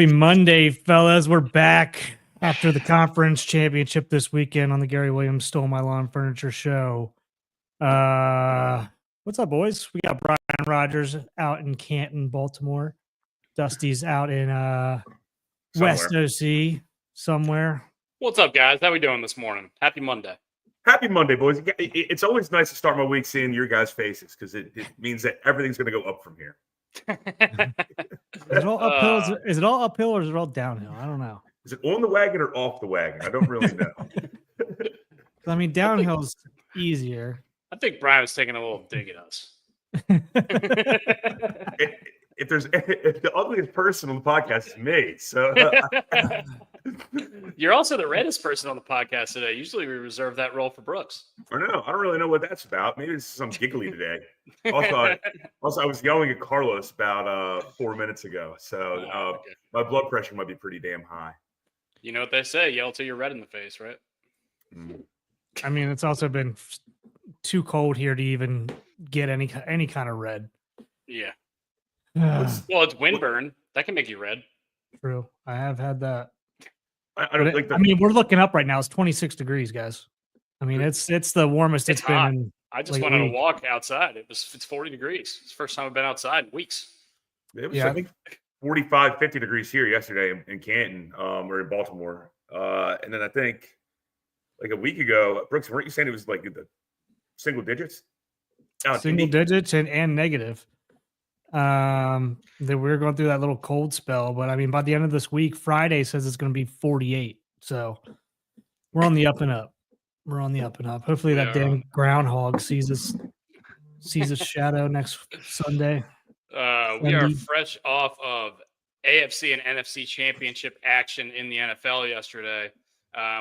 Happy Monday, fellas. We're back after the conference championship this weekend on the Gary Williams Stole My Lawn Furniture Show. What's up, boys? We got Brian Rogers out in Canton, Baltimore. Dusty's out in West OC somewhere. What's up, guys? How we doing this morning? Happy Monday. Happy Monday, boys. It's always nice to start my week seeing your guys' faces because it means that everything's going to go up from here. Is it all uphill? Is it all uphill or is it all downhill? I don't know. Is it on the wagon or off the wagon? I don't really know. I mean, downhill's easier. I think Brian was taking a little dig at us. If the ugliest person on the podcast is me, so you're also the reddest person on the podcast today. Usually we reserve that role for Brooks. I don't really know what that's about. Maybe it's some giggly today. Also, I was yelling at Carlos about 4 minutes ago, so okay. My blood pressure might be pretty damn high. You know what they say: yell till you're red in the face, right? I mean, it's also been too cold here to even get any kind of red. Yeah. Well, it's windburn. That can make you red. True. I have had that. I don't think. I mean, we're looking up right now. It's 26 degrees, guys. I mean, it's the warmest it's been. In, I just went on a walk outside. It's 40 degrees. It's the first time I've been outside in weeks. It was, I think, 45, 50 degrees here yesterday in Canton or in Baltimore. And then I think like a week ago, Brooks, weren't you saying it was like the single digits? Single digits and negative. That we're going through that little cold spell, but I mean, by the end of this week, Friday says it's going to be 48. So we're on the up and up. Hopefully that damn groundhog sees his shadow next Sunday. We are fresh off of AFC and NFC championship action in the NFL yesterday.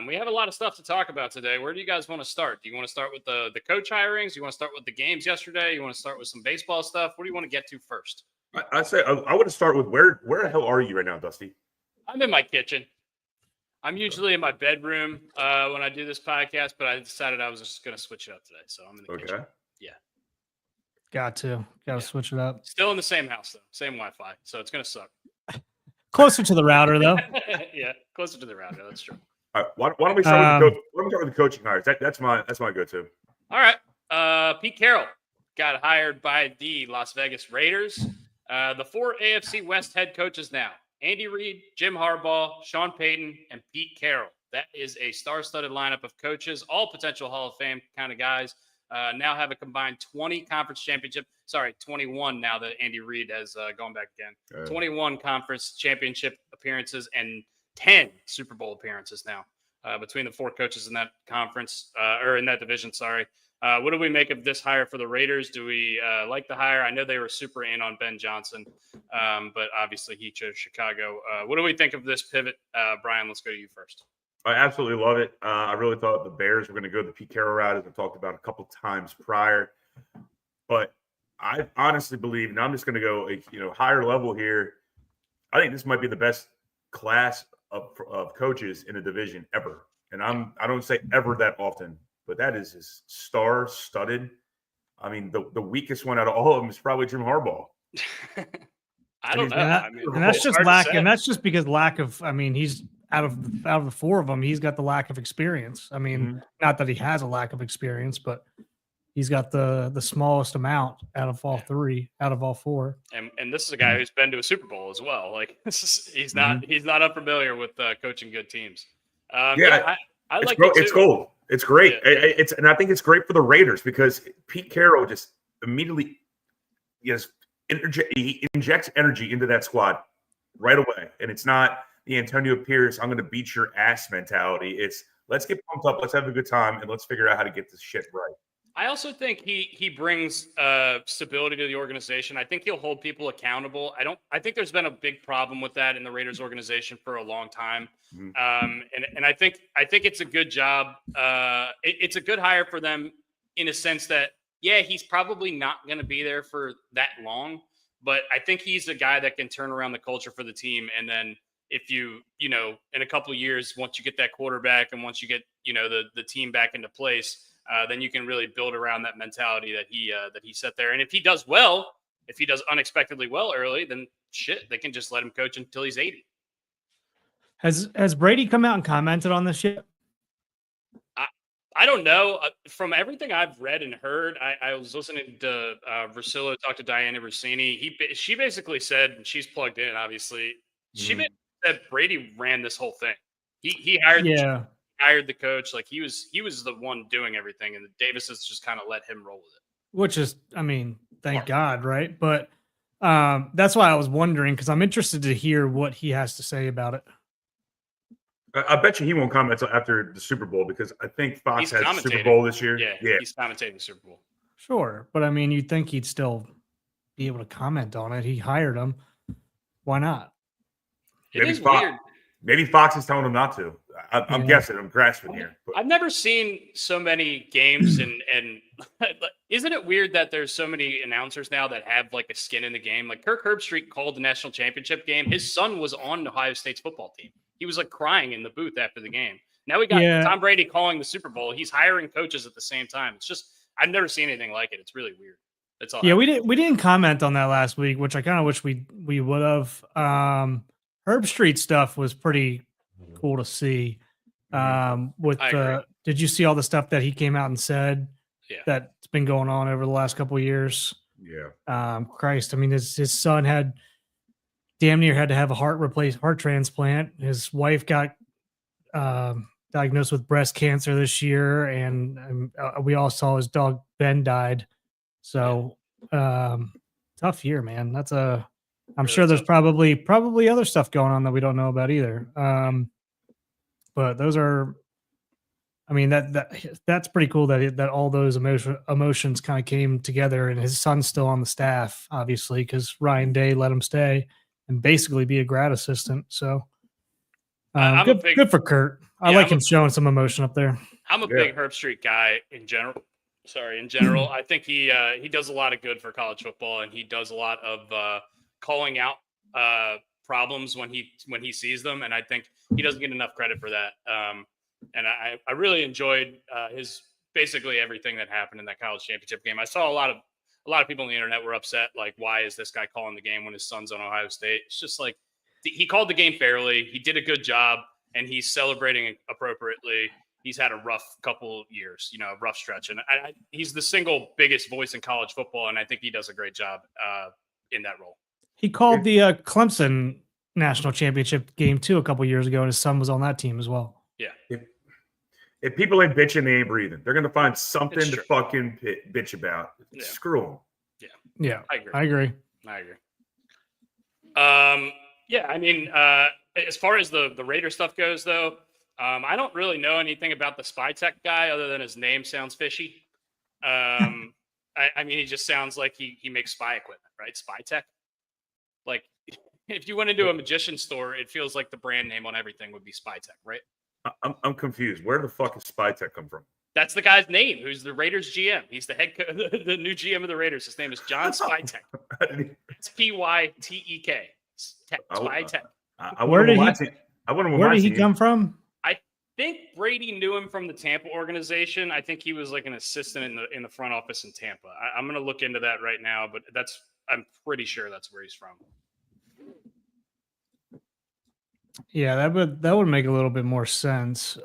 We have a lot of stuff to talk about today. Where do you guys want to start? Do you want to start with the coach hirings? Do you want to start with the games yesterday? You want to start with some baseball stuff? What do you want to get to first? I say I want to start with where the hell are you right now, Dusty? I'm in my kitchen. I'm usually in my bedroom when I do this podcast, but I decided I was just going to switch it up today. So I'm in the kitchen. Yeah. Got to switch it up. Still in the same house, though. Same Wi-Fi. So it's going to suck. Closer to the router, though. Yeah, closer to the router. That's true. All right, why don't we start with the coaching hires? That's my go-to. All right. Pete Carroll got hired by the Las Vegas Raiders. The 4 AFC West head coaches now: Andy Reid, Jim Harbaugh, Sean Payton, and Pete Carroll. That is a star-studded lineup of coaches, all potential Hall of Fame kind of guys. Now have a combined 20 conference championship. Sorry, 21 now that Andy Reid has gone back again. 21 conference championship appearances and 10 Super Bowl appearances now between the 4 coaches in that conference or in that division. Sorry. What do we make of this hire for the Raiders? Do we like the hire? I know they were super in on Ben Johnson, but obviously he chose Chicago. What do we think of this pivot? Brian, let's go to you first. I absolutely love it. I really thought the Bears were going to go the Pete Carroll route, as I talked about a couple times prior. But I honestly believe, and I'm just going to go higher level here, I think this might be the best class of coaches in a division ever. And I don't say ever that often, but that is just star-studded. I mean, the weakest one out of all of them is probably Jim Harbaugh. I don't know. And that's just and that's just because lack of. I mean, he's out of the 4 of them, he's got the lack of experience. I mean, not that he has a lack of experience, but he's got the smallest amount out of all 4. And this is a guy who's been to a Super Bowl as well. Like he's not unfamiliar with coaching good teams. I like it too. It's gold. It's great. Yeah. And I think it's great for the Raiders because Pete Carroll just immediately he injects energy into that squad right away. And it's not the Antonio Pierce, I'm going to beat your ass mentality. It's let's get pumped up, let's have a good time, and let's figure out how to get this shit right. I also think he brings stability to the organization. I think he'll hold people accountable. I think there's been a big problem with that in the Raiders organization for a long time. And I think it's a good job. It's a good hire for them in a sense that, yeah, he's probably not going to be there for that long, but I think he's a guy that can turn around the culture for the team. And then if you in a couple of years, once you get that quarterback and once you get, the team back into place, then you can really build around that mentality that he set there. And if he does unexpectedly well early, then shit, they can just let him coach until he's 80. Has Brady come out and commented on this yet? I don't know. From everything I've read and heard, I was listening to Russillo talk to Diana Rossini. She basically said, and she's plugged in, obviously. She basically said Brady ran this whole thing. He hired the coach. Like he was the one doing everything, and Davis has just kind of let him roll with it. Which is, I mean, thank God, right? But that's why I was wondering, because I'm interested to hear what he has to say about it. I bet you he won't comment until after the Super Bowl because I think Fox has the Super Bowl this year. Yeah, he's commentating the Super Bowl. Sure, but I mean, you'd think he'd still be able to comment on it. He hired him. Why not? It's weird. Maybe Fox is telling him not to. I'm guessing. I'm grasping here. But I've never seen so many games, and isn't it weird that there's so many announcers now that have like a skin in the game? Like Kirk Herbstreit called the national championship game. His son was on Ohio State's football team. He was like crying in the booth after the game. Now we got Tom Brady calling the Super Bowl. He's hiring coaches at the same time. It's just I've never seen anything like it. It's really weird. That's all. Yeah, we didn't comment on that last week, which I kind of wish we would have. Herbstreit stuff was pretty cool to see. Did you see all the stuff that he came out and said that's been going on over the last couple of years? Yeah. Christ, I mean, his son had damn near had to have a heart transplant. His wife got diagnosed with breast cancer this year, and we all saw his dog Ben died. So tough year, man. I'm sure there's probably other stuff going on that we don't know about either. But those are, I mean, that's pretty cool that all those emotions kind of came together, and his son's still on the staff, obviously, because Ryan Day let him stay and basically be a grad assistant. So good for Kurt. I like him showing some emotion up there. I'm a big Herbstreit guy in general. I think he does a lot of good for college football, and he does a lot of calling out problems when he sees them, and I think he doesn't get enough credit for that. And I really enjoyed his basically everything that happened in that college championship game. I saw a lot of people on the internet were upset, like, why is this guy calling the game when his son's on Ohio State? It's just like he called the game fairly. He did a good job, and he's celebrating appropriately. He's had a rough couple years, rough stretch, and he's the single biggest voice in college football, and I think he does a great job in that role. He called the Clemson national championship game too a couple years ago, and his son was on that team as well. Yeah. If people ain't bitching, they ain't breathing. They're gonna find something to fucking bitch about. Yeah. Screw them. Yeah. I agree. Yeah. I mean, as far as the Raider stuff goes, though, I don't really know anything about the spy tech guy other than his name sounds fishy. I mean, he just sounds like he makes spy equipment, right? Spy tech. Like, if you went into a magician store, it feels like the brand name on everything would be Spy Tech, right? I'm confused. Where the fuck does Spy Tech come from? That's the guy's name, who's the Raiders GM. He's the the new GM of the Raiders. His name is John Spytek. It's Pytek. Spy Tech. Where did he come from? I think Brady knew him from the Tampa organization. I think he was like an assistant in the front office in Tampa. I'm going to look into that right now, but I'm pretty sure that's where he's from. Yeah, that would make a little bit more sense.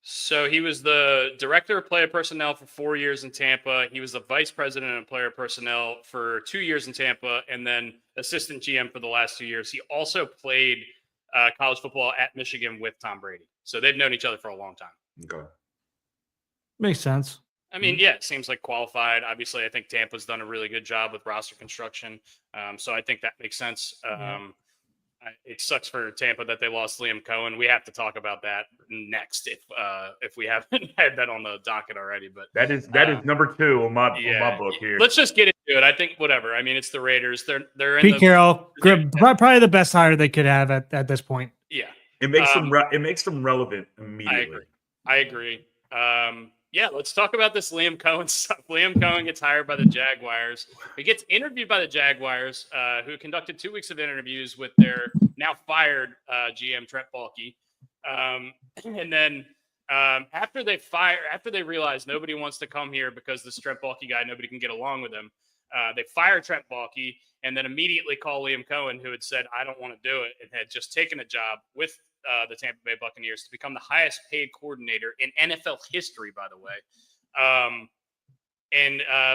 So he was the director of player personnel for 4 years in Tampa. He was the vice president of player personnel for 2 years in Tampa, and then assistant GM for the last 2 years. He also played college football at Michigan with Tom Brady. So they've known each other for a long time. Okay. Makes sense. I mean, yeah, it seems like qualified. Obviously, I think Tampa's done a really good job with roster construction. So I think that makes sense. It sucks for Tampa that they lost Liam Cohen. We have to talk about that next if we haven't had that on the docket already. But that is number 2 on my book here. Let's just get into it. I think whatever. I mean, it's the Raiders. They're in Pete Carroll, probably the best hire they could have at this point. Yeah, it makes them relement immediately. I agree. Yeah, let's talk about this Liam Cohen stuff. Liam Cohen gets hired by the Jaguars. He gets interviewed by the Jaguars, who conducted 2 weeks of interviews with their now fired GM Trent Baalke. And then after they realize nobody wants to come here because this Trent Baalke guy, nobody can get along with him, they fire Trent Baalke. and then immediately call Liam Cohen, who had said, I don't want to do it, and had just taken a job with the Tampa Bay Buccaneers to become the highest paid coordinator in NFL history, by the way.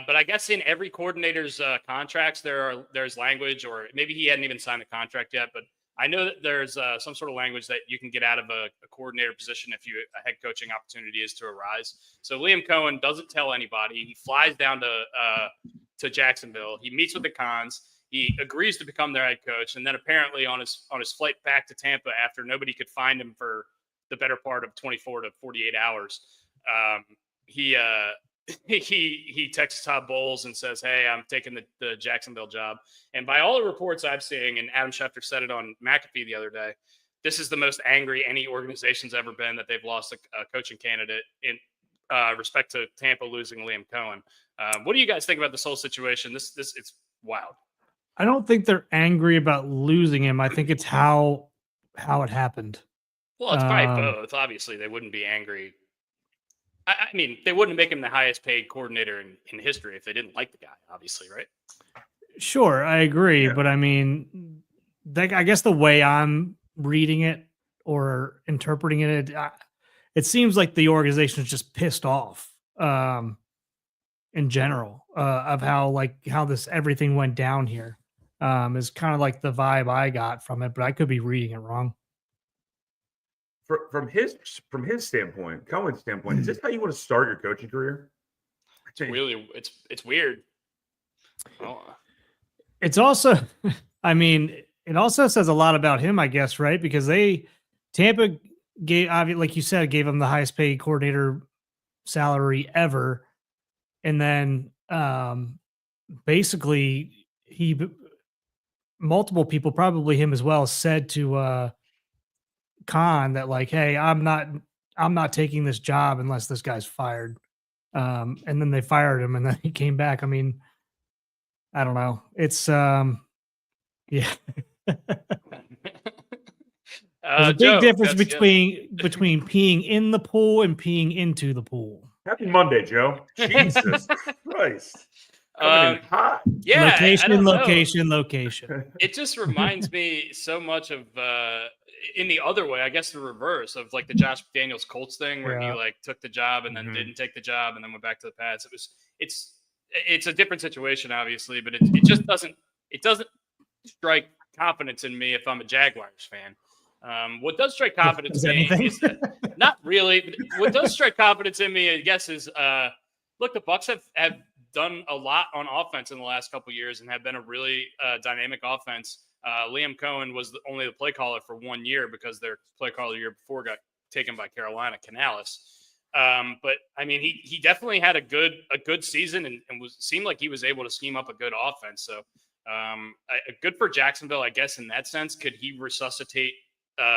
But I guess in every coordinator's contracts, there's language, or maybe he hadn't even signed the contract yet, but I know that there's some sort of language that you can get out of a coordinator position if a head coaching opportunity is to arise. So Liam Cohen doesn't tell anybody. He flies down to Jacksonville. He meets with the Cons. He agrees to become their head coach, and then apparently on his flight back to Tampa, after nobody could find him for the better part of 24 to 48 hours, he texts Todd Bowles and says, hey, I'm taking the Jacksonville job. And by all the reports I've seen, and Adam Schefter said it on McAfee the other day, this is the most angry any organization's ever been that they've lost a coaching candidate in respect to Tampa losing Liam Cohen. What do you guys think about this whole situation? This it's wild. I don't think they're angry about losing him. I think it's how it happened. Well, it's probably both. Obviously, they wouldn't be angry. I mean, they wouldn't make him the highest paid coordinator in history if they didn't like the guy, obviously, right? Sure, I agree. Yeah. But I mean, I guess the way I'm reading it or interpreting it, it seems like the organization is just pissed off in general of how this everything went down here. Is kind of like the vibe I got from it, but I could be reading it wrong. From his standpoint, Cohen's standpoint, is this how you want to start your coaching career? It's weird. Oh. It's also, I mean, it also says a lot about him, I guess, right? Because Tampa gave, like you said, gave him the highest paid coordinator salary ever, and then basically multiple people, probably him as well, said to Khan that like, hey, I'm not taking this job unless this guy's fired. And then they fired him, and then he came back. I mean, I don't know. It's yeah. There's a big Joe, difference that's between peeing in the pool and peeing into the pool. Happy Monday, Joe. Jesus Christ. Coming in hot. Yeah, I don't know. Location. It just reminds me so much of in the other way, I guess the reverse of like the Josh McDaniels Colts thing, where he like took the job and then didn't take the job and then went back to the Pats. It's a different situation, obviously, but it just doesn't strike confidence in me if I'm a Jaguars fan. What does strike confidence in me is that, not really. But what does strike confidence in me, I guess, is look, the Bucs have done a lot on offense in the last couple of years and have been a really dynamic offense. Liam Cohen was only the play caller for 1 year because their play caller the year before got taken by Carolina, Canales. But I mean, he definitely had a good season and seemed like he was able to scheme up a good offense. So good for Jacksonville, I guess, in that sense. Could he resuscitate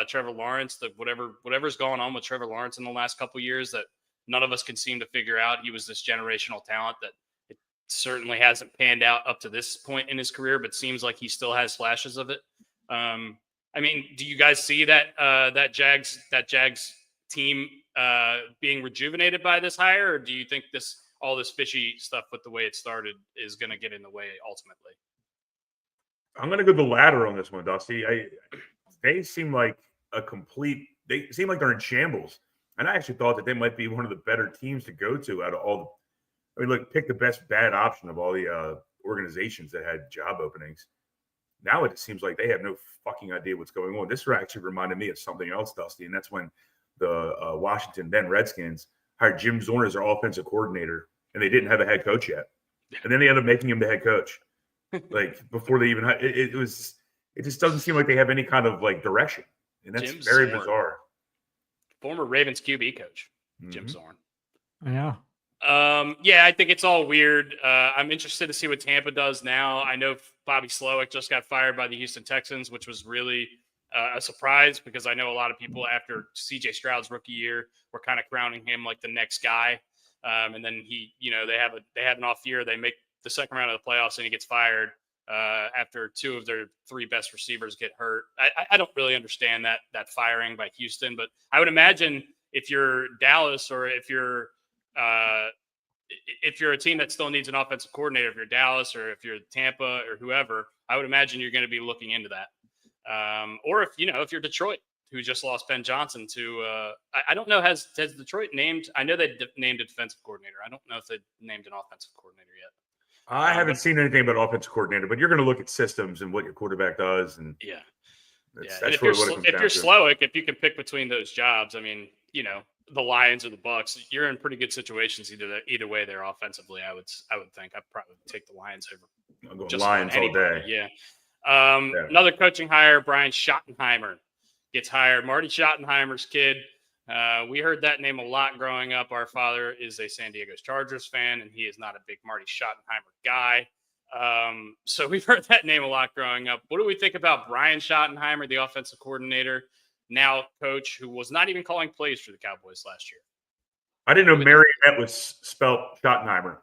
Trevor Lawrence? Whatever's going on with Trevor Lawrence in the last couple of years that none of us can seem to figure out. He was this generational talent that it certainly hasn't panned out up to this point in his career, but seems like he still has flashes of it. I mean, do you guys see that Jags team being rejuvenated by this hire, or do you think all this fishy stuff with the way it started is going to get in the way ultimately? I'm going to go the latter on this one, Dusty. They seem like they seem like they're in shambles. And I actually thought that they might be one of the better teams to go to out of all pick the best bad option of all the organizations that had job openings. Now it seems like they have no fucking idea what's going on. This actually reminded me of something else, Dusty, and that's when the Washington then Redskins hired Jim Zorn as their offensive coordinator, and they didn't have a head coach yet. And then they ended up making him the head coach. Like before they even had it just doesn't seem like they have any kind of like direction. And that's Jim very Zorn. bizarre. Former Ravens QB coach, Jim Zorn. Yeah. Yeah, I think it's all weird. I'm interested to see what Tampa does now. I know Bobby Slowick just got fired by the Houston Texans, which was really a surprise because I know a lot of people after CJ Stroud's rookie year were kind of crowning him like the next guy. And then they have an off year. They make the second round of the playoffs and he gets fired after two of their three best receivers get hurt. I don't really understand that firing by Houston, but I would imagine if you're Dallas or if you're if you're a team that still needs an offensive coordinator, if you're Dallas or if you're Tampa or whoever, I would imagine you're going to be looking into that. Or if you're Detroit, who just lost Ben Johnson to, I don't know, has Detroit named? I know they named a defensive coordinator. I don't know if they named an offensive coordinator yet. I haven't seen anything about offensive coordinator, but you're going to look at systems and what your quarterback does, and that's and if really you're what it comes if down you're to. Slowick, if you can pick between those jobs, I mean, the Lions or the Bucks, you're in pretty good situations either way. There offensively, I would think I'd probably take the Lions over. I'm going Just Lions all day. Yeah. Another coaching hire, Brian Schottenheimer gets hired. Marty Schottenheimer's kid. We heard that name a lot growing up. Our father is a San Diego Chargers fan, and he is not a big Marty Schottenheimer guy. So we've heard that name a lot growing up. What do we think about Brian Schottenheimer, the offensive coordinator, now coach, who was not even calling plays for the Cowboys last year? I didn't know Marionette was spelled Schottenheimer,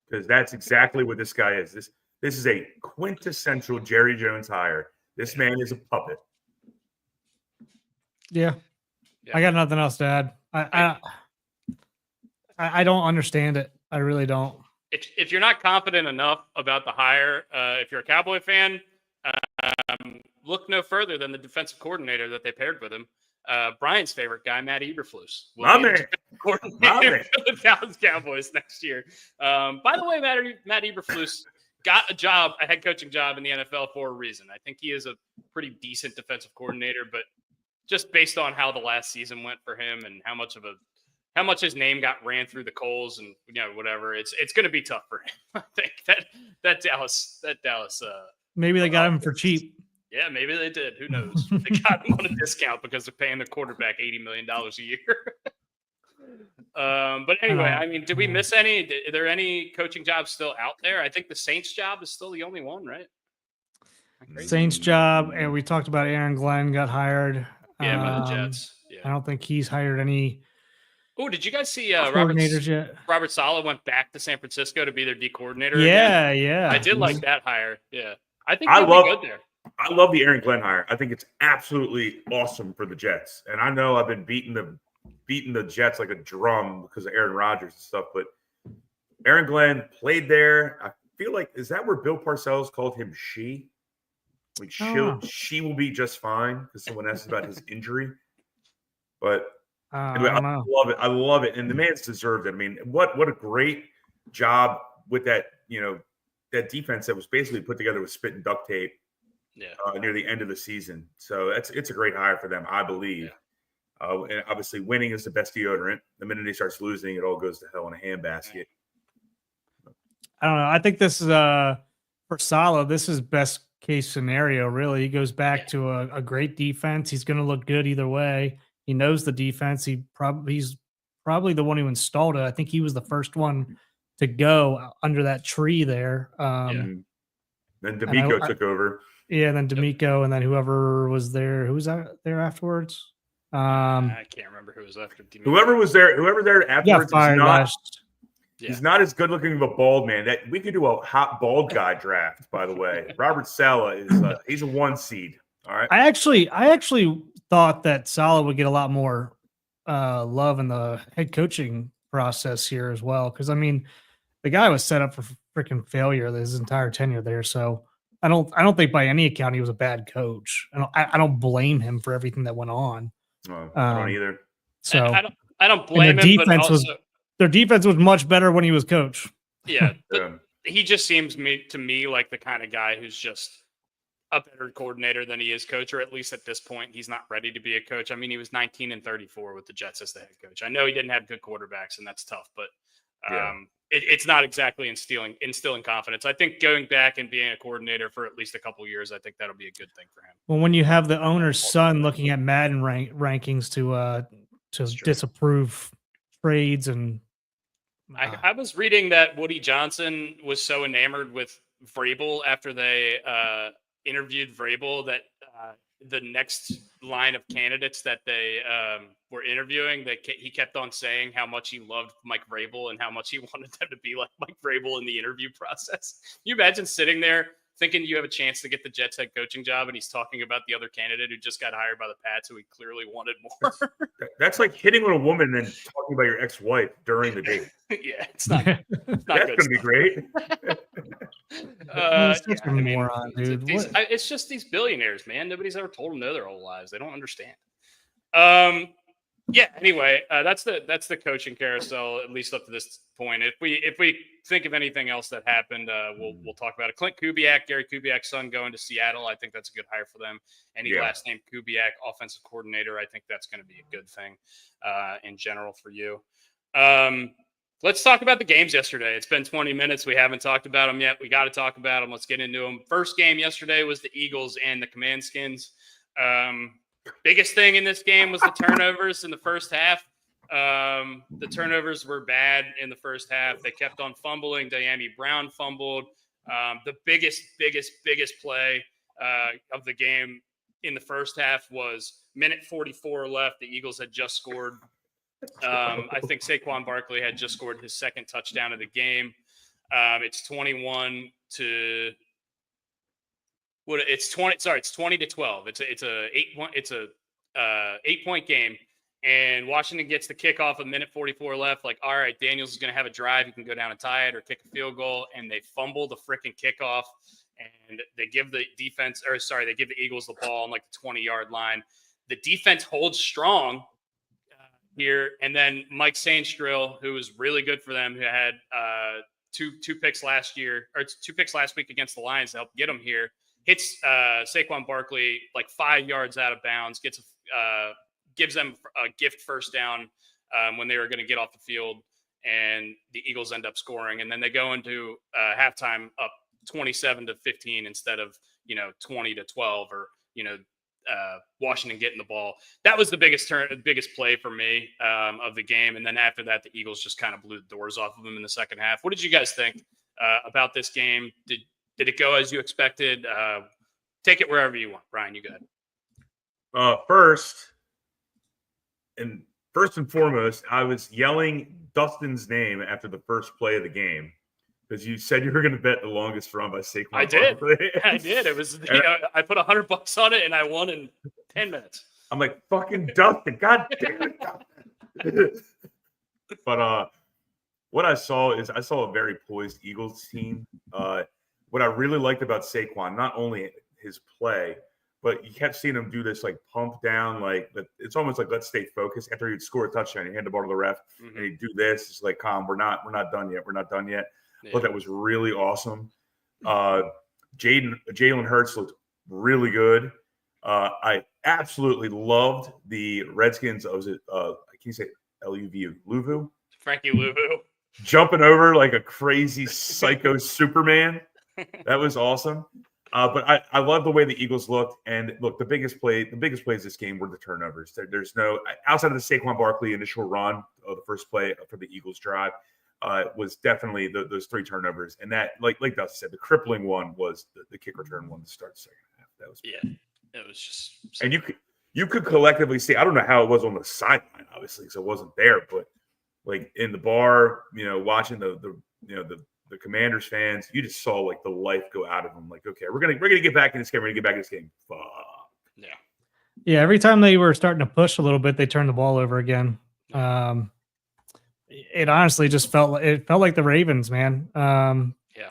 because that's exactly what this guy is. This is a quintessential Jerry Jones hire. This man is a puppet. Yeah. I got nothing else to add. I don't understand it. I really don't. If you're not confident enough about the hire, if you're a Cowboy fan, look no further than the defensive coordinator that they paired with him. Brian's favorite guy, Matt Eberflus, will be the defensive coordinator for the Dallas Cowboys next year. By the way, Matt Eberflus got a head coaching job in the NFL for a reason. I think he is a pretty decent defensive coordinator, but just based on how the last season went for him and how much his name got ran through the coals and whatever, it's going to be tough for him. I think that Dallas. Maybe they got him for cheap. Yeah, maybe they did. Who knows? They got him on a discount because they're paying the quarterback $80 million a year. But anyway, I mean, did we miss any? Are there any coaching jobs still out there? I think the Saints job is still the only one, right? Saints job, and we talked about Aaron Glenn got hired. Yeah, by the Jets. Yeah. I don't think he's hired any. Oh, did you guys see coordinators yet? Robert Saleh went back to San Francisco to be their D coordinator? Yeah, again? Yeah. I did like that hire. Yeah, I think he'll be good there. I love the Aaron Glenn hire. I think it's absolutely awesome for the Jets. And I know I've been beating the Jets like a drum because of Aaron Rodgers and stuff, but Aaron Glenn played there. I feel like, is that where Bill Parcells called him she? Like she will be just fine because someone asked about his injury. But anyway, I love it. I love it. And the man's deserved it. I mean, what a great job with that, that defense that was basically put together with spit and duct tape near the end of the season. So it's a great hire for them, I believe. Yeah. And obviously winning is the best deodorant. The minute he starts losing, it all goes to hell in a handbasket. I don't know. I think this is for Saleh, this is best case scenario, really. He goes back to a great defense. He's going to look good either way. He knows the defense. He's probably the one who installed it. I think he was the first one to go under that tree there. Then D'Amico took over. Yeah, then D'Amico, and then whoever was there. Who was there afterwards? I can't remember who was after D'Amico. Whoever there afterwards Yeah. He's not as good looking of a bald man. That we could do a hot bald guy draft, by the way. Robert Saleh is he's a 1 seed. All right. I actually thought that Saleh would get a lot more love in the head coaching process here as well. Because I mean, the guy was set up for freaking failure his entire tenure there. So I don't think by any account he was a bad coach. I don't blame him for everything that went on. No, I don't either. So I don't blame him. But also, their defense was much better when he was coach. Yeah. He just seems to me like the kind of guy who's just a better coordinator than he is coach, or at least at this point, he's not ready to be a coach. I mean, he was 19-34 with the Jets as the head coach. I know he didn't have good quarterbacks, and that's tough, but it's not exactly instilling confidence. I think going back and being a coordinator for at least a couple of years, I think that'll be a good thing for him. Well, when you have the owner's son looking at Madden rankings to disapprove trades and I was reading that Woody Johnson was so enamored with Vrabel after they interviewed Vrabel that the next line of candidates that they were interviewing, he kept on saying how much he loved Mike Vrabel and how much he wanted them to be like Mike Vrabel in the interview process. Can you imagine sitting there thinking you have a chance to get the Jets head coaching job, and he's talking about the other candidate who just got hired by the Pats, who he clearly wanted more. That's like hitting on a woman and talking about your ex-wife during the date. Yeah, it's not That's good going to be stuff. great. He's such a moron, dude. It's just these billionaires, man. Nobody's ever told them no their whole lives. They don't understand. Yeah. Anyway, that's the coaching carousel, at least up to this point. If we think of anything else that happened, we'll talk about it. Clint Kubiak, Gary Kubiak's son, going to Seattle. I think that's a good hire for them. Any last name Kubiak, offensive coordinator, I think that's going to be a good thing in general for you. Let's talk about the games yesterday. It's been 20 minutes. We haven't talked about them yet. We got to talk about them. Let's get into them. First game yesterday was the Eagles and the Command Skins. Biggest thing in this game was the turnovers in the first half. The turnovers were bad in the first half. They kept on fumbling. Dyami Brown fumbled. The biggest play of the game in the first half was minute 44 left. The Eagles had just scored. I think Saquon Barkley had just scored his second touchdown of the game. It's 21 to what? It's 20. Sorry, it's 20-12. It's a 8-point game, and Washington gets the kickoff with minute 44 left. Like, all right, Daniels is going to have a drive. He can go down and tie it or kick a field goal, and they fumble the freaking kickoff, and they give the Eagles the ball on like the 20-yard line. The defense holds strong here, and then Mike Sainstrill, who was really good for them, who had two picks last week against the Lions to help get them here, hits Saquon Barkley like 5 yards out of bounds, gives them a gift first down when they were going to get off the field, and the Eagles end up scoring, and then they go into halftime up 27-15 instead of 20-12 or Washington getting the ball. That was the biggest play for me of the game. And then after that, the Eagles just kind of blew the doors off of them in the second half. What did you guys think about this game? Did it go as you expected? Take it wherever you want. Brian, you go ahead. First and foremost, I was yelling Dustin's name after the first play of the game, because you said you were going to bet the longest run by Saquon. I did. It was, I put $100 on it and I won in 10 minutes. I'm like, fucking Dustin. God damn it. But what I saw a very poised Eagles team. What I really liked about Saquon, not only his play, but you kept seeing him do this like pump down, like it's almost like let's stay focused. After he'd score a touchdown, he'd hand the ball to the ref, and he'd do this. It's like, calm, we're not done yet. We're not done yet. Yeah. But that was really awesome. Jalen Hurts looked really good. I absolutely loved the Redskins. Can you say Luvu? Frankie Luvu. Jumping over like a crazy psycho Superman. That was awesome. But I love the way the Eagles looked. And look, the biggest plays this game were the turnovers. There's no outside of the Saquon Barkley initial run of the first play for the Eagles drive. Was definitely those three turnovers, and that, like Dustin said, the crippling one was the kick return one to start the second half. That was it was just. And you could collectively see. I don't know how it was on the sideline, obviously, because it wasn't there, but like in the bar, watching the Commanders fans, you just saw like the life go out of them. Like, okay, we're gonna get back in this game. We're gonna get back in this game. Fuck. Yeah. Every time they were starting to push a little bit, they turned the ball over again. It honestly just felt like the Ravens, man.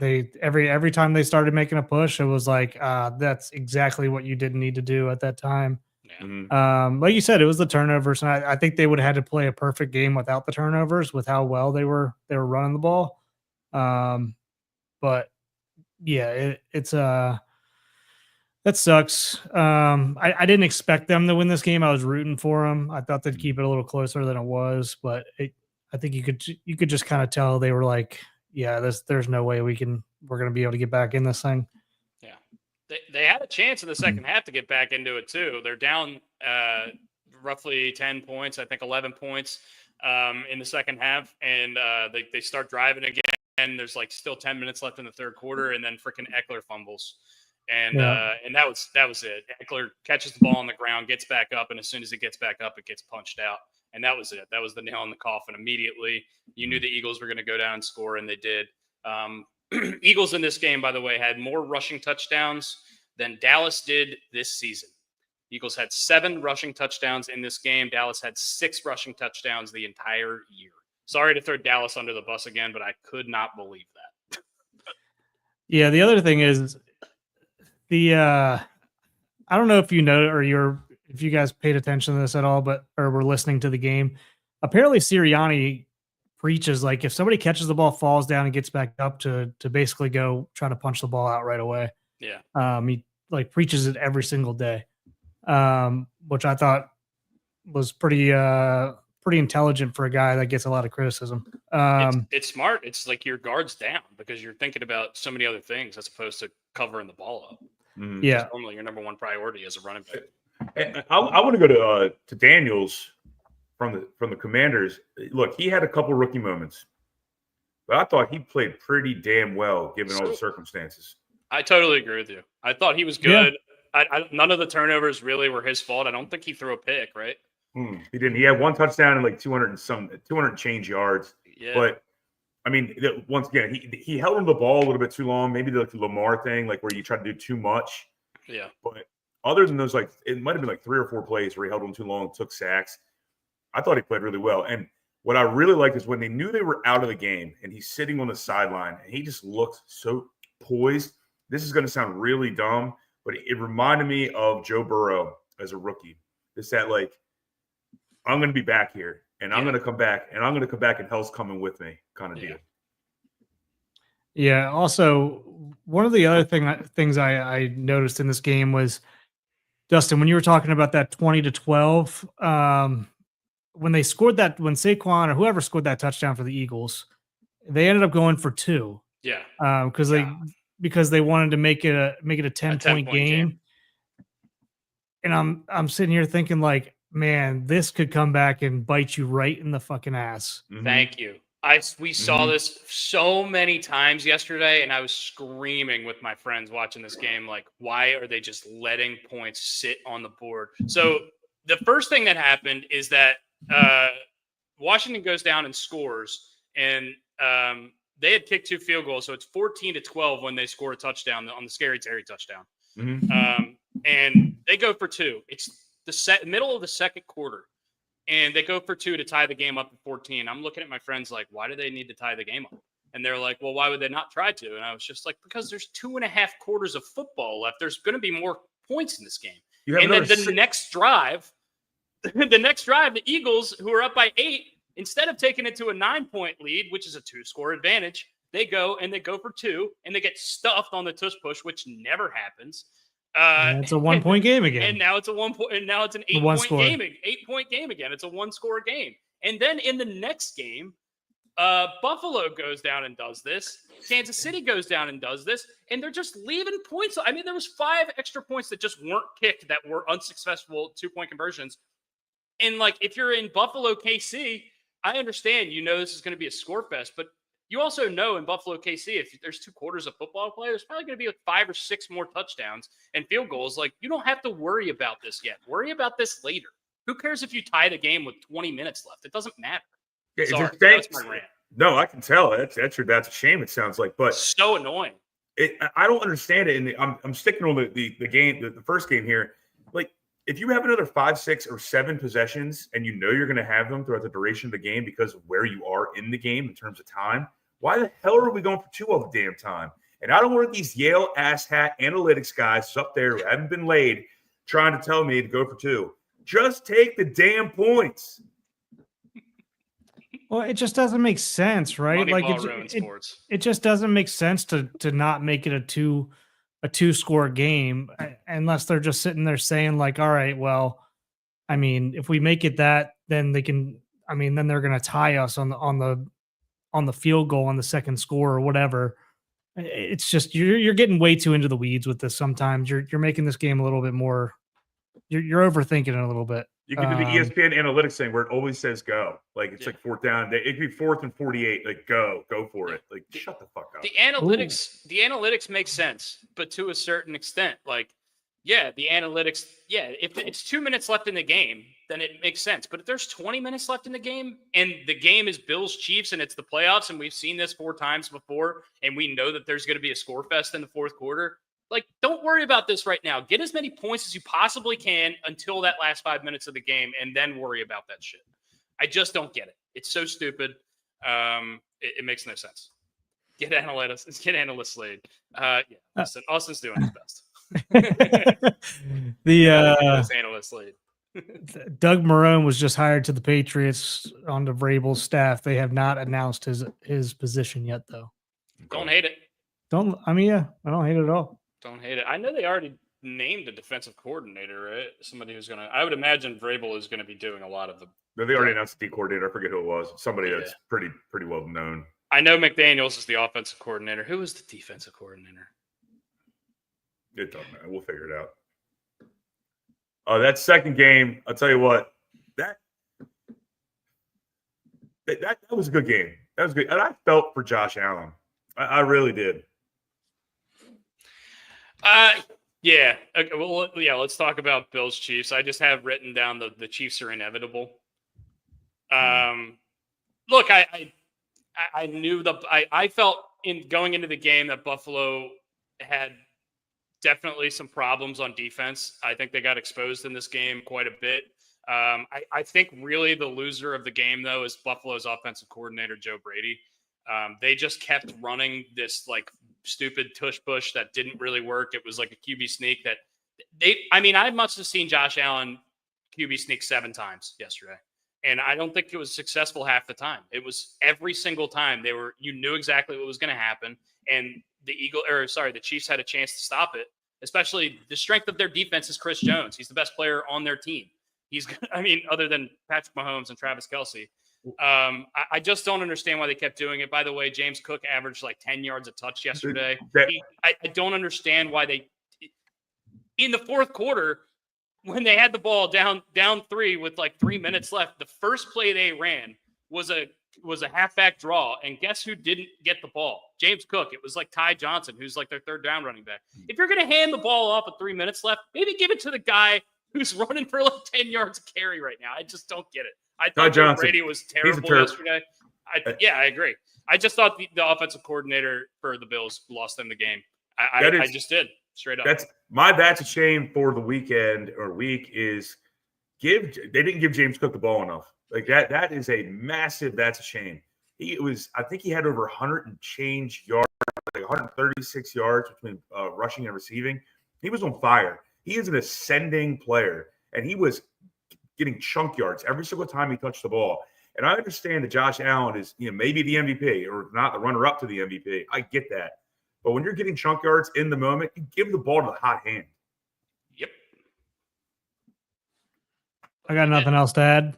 They every time they started making a push, it was like that's exactly what you didn't need to do at that time. Yeah. Like you said, it was the turnovers, and I think they would have had to play a perfect game without the turnovers, with how well they were running the ball. But yeah, it's that sucks. I didn't expect them to win this game. I was rooting for them. I thought they'd keep it a little closer than it was, but I think you could just kind of tell they were like, yeah, there's no way we're going to be able to get back in this thing. Yeah. They had a chance in the second half to get back into it too. They're down roughly 10 points, I think 11 points in the second half. And they start driving again. There's like still 10 minutes left in the third quarter. And then freaking Eckler fumbles. And that was it. Eckler catches the ball on the ground, gets back up. And as soon as it gets back up, it gets punched out. And that was it. That was the nail in the coffin immediately. You knew the Eagles were going to go down and score, and they did. Eagles in this game, by the way, had more rushing touchdowns than Dallas did this season. Eagles had 7 rushing touchdowns in this game. Dallas had 6 rushing touchdowns the entire year. Sorry to throw Dallas under the bus again, but I could not believe that. Yeah, the other thing is I don't know if you know or if you guys paid attention to this at all, or were listening to the game. Apparently Sirianni preaches like if somebody catches the ball, falls down, and gets back up to basically go try to punch the ball out right away. Yeah. He like preaches it every single day, which I thought was pretty intelligent for a guy that gets a lot of criticism. It's smart. It's like your guard's down because you're thinking about so many other things as opposed to covering the ball up. Yeah. Normally your number one priority as a running back. I want to go to Daniels from the Commanders. Look, he had a couple rookie moments, but I thought he played pretty damn well given all the circumstances. I totally agree with you. I thought he was good. Yeah. None of the turnovers really were his fault. I don't think he threw a pick, right? He didn't. He had 1 touchdown and like 200 change yards. Yeah. But I mean, once again, he held on the ball a little bit too long. Maybe like the Lamar thing, like where you try to do too much. Yeah. But other than those, like it might have been like 3 or 4 plays where he held on too long, took sacks. I thought he played really well. And what I really liked is when they knew they were out of the game and he's sitting on the sideline and he just looked so poised. This is going to sound really dumb, but it reminded me of Joe Burrow as a rookie. It's that like, I'm going to be back here and I'm going to come back and I'm going to come back and hell's coming with me kind of deal. Yeah. Also, one of the other things I noticed in this game was, Dustin, when you were talking about that 20-12, when they scored that, when Saquon or whoever scored that touchdown for the Eagles, they ended up going for 2. Yeah. Because they wanted to make it a 10-point game. And I'm sitting here thinking like, man, this could come back and bite you right in the fucking ass. Mm-hmm. Thank you. We saw this so many times yesterday, and I was screaming with my friends watching this game, like, why are they just letting points sit on the board? So the first thing that happened is that Washington goes down and scores, and they had kicked 2 field goals, so it's 14-12 when they score a touchdown on the Scary Terry touchdown. Mm-hmm. And they go for 2. It's the middle of the second quarter, and they go for 2 to tie the game up at 14. I'm looking at my friends like, why do they need to tie the game up? And they're like, well, why would they not try to? And I was just like, because there's 2.5 quarters of football left. There's going to be more points in this game. And then the next drive, the Eagles, who are up by 8, instead of taking it to a 9-point lead, which is a 2-score advantage, they go for 2, and they get stuffed on the tush push, which never happens. It's a 1-point game again. And now it's a 1 point, and now it's an 8-point game. 8-point game again. It's a 1-score game. And then in the next game, Buffalo goes down and does this. Kansas City goes down and does this, and they're just leaving points. I mean, there was 5 extra points that just weren't kicked that were unsuccessful 2-point conversions. And like, if you're in Buffalo, KC, I understand, this is going to be a score fest, but you also know in Buffalo, KC, if there's 2 quarters of football play, there's probably going to be like 5 or 6 more touchdowns and field goals. Like, you don't have to worry about this yet. Worry about this later. Who cares if you tie the game with 20 minutes left? It doesn't matter. Sorry, that's my rant. No, I can tell. That's a shame. It sounds like, but so annoying. I don't understand it. And I'm sticking on the game, the first game here. Like, if you have another 5, 6, or 7 possessions, and you're going to have them throughout the duration of the game because of where you are in the game in terms of time, why the hell are we going for 2 all the damn time? And I don't want these Yale asshat analytics guys up there who haven't been laid trying to tell me to go for 2. Just take the damn points. Well, it just doesn't make sense, right? It just doesn't make sense to not make it a 2-score game unless they're just sitting there saying like, all right, well, I mean, if we make it that, then they can. I mean, then they're going to tie us on the field goal on the second score or whatever. It's just you're getting way too into the weeds with this. Sometimes you're making this game a little bit more. You're overthinking it a little bit. You can do the ESPN analytics thing where it always says go. Like it's like 4th down. It could be 4th and 48. Like go for it. Like shut the fuck up. The analytics make sense, but to a certain extent. Like Yeah, the analytics. Yeah, if it's 2 minutes left in the game, then it makes sense. But if there's 20 minutes left in the game and the game is Bills Chiefs and it's the playoffs and we've seen this 4 times before and we know that there's going to be a score fest in the fourth quarter, like don't worry about this right now. Get as many points as you possibly can until that last 5 minutes of the game and then worry about that shit. I just don't get it. It's so stupid. It makes no sense. Get analysts laid. Listen, Austin's doing his best. Analyst lead. Doug Marrone was just hired to the Patriots on the Vrabel staff. They have not announced his position yet, though. Don't hate it. I don't hate it at all. Don't hate it. I know they already named a defensive coordinator, right? Somebody who's gonna. I would imagine Vrabel is going to be doing a lot of the. They already announced the D coordinator. I forget who it was. Somebody that's pretty well known. I know McDaniels is the offensive coordinator. Who is the defensive coordinator? It doesn't matter. We'll figure it out. That second game, I'll tell you what, that was a good game. That was good. And I felt for Josh Allen. I really did. Yeah. Well, yeah, let's talk about Bills Chiefs. I just have written down the Chiefs are inevitable. Look, I knew I felt in going into the game that Buffalo had definitely some problems on defense. I think they got exposed in this game quite a bit. I think really the loser of the game, though, is Buffalo's offensive coordinator, Joe Brady. They just kept running this like stupid tush push that didn't really work. It was like a QB sneak that I must have seen Josh Allen QB sneak 7 times yesterday. And I don't think it was successful half the time. It was every single time you knew exactly what was going to happen. And the Chiefs had a chance to stop it, especially the strength of their defense is Chris Jones. He's the best player on their team. Other than Patrick Mahomes and Travis Kelce. I just don't understand why they kept doing it. By the way, James Cook averaged like 10 yards a touch yesterday. I don't understand why in the fourth quarter, when they had the ball down 3 with like 3 minutes left, the first play they ran was a halfback draw, and guess who didn't get the ball? James Cook. It was like Ty Johnson, who's like their third down running back. If you're going to hand the ball off with 3 minutes left, maybe give it to the guy who's running for like 10 yards a carry right now. I just don't get it. I thought Joe Brady was terrible yesterday. I agree. I just thought the offensive coordinator for the Bills lost them the game. I just did. Straight up. That's a shame for the weekend or week is they didn't give James Cook the ball enough. Like that is that's a shame. I think he had over 100 and change yards, like 136 yards between rushing and receiving. He was on fire. He is an ascending player, and he was getting chunk yards every single time he touched the ball. And I understand that Josh Allen is, maybe the MVP or not the runner-up to the MVP. I get that. But when you're getting chunk yards in the moment, you give the ball to the hot hand. Yep. I got nothing else to add.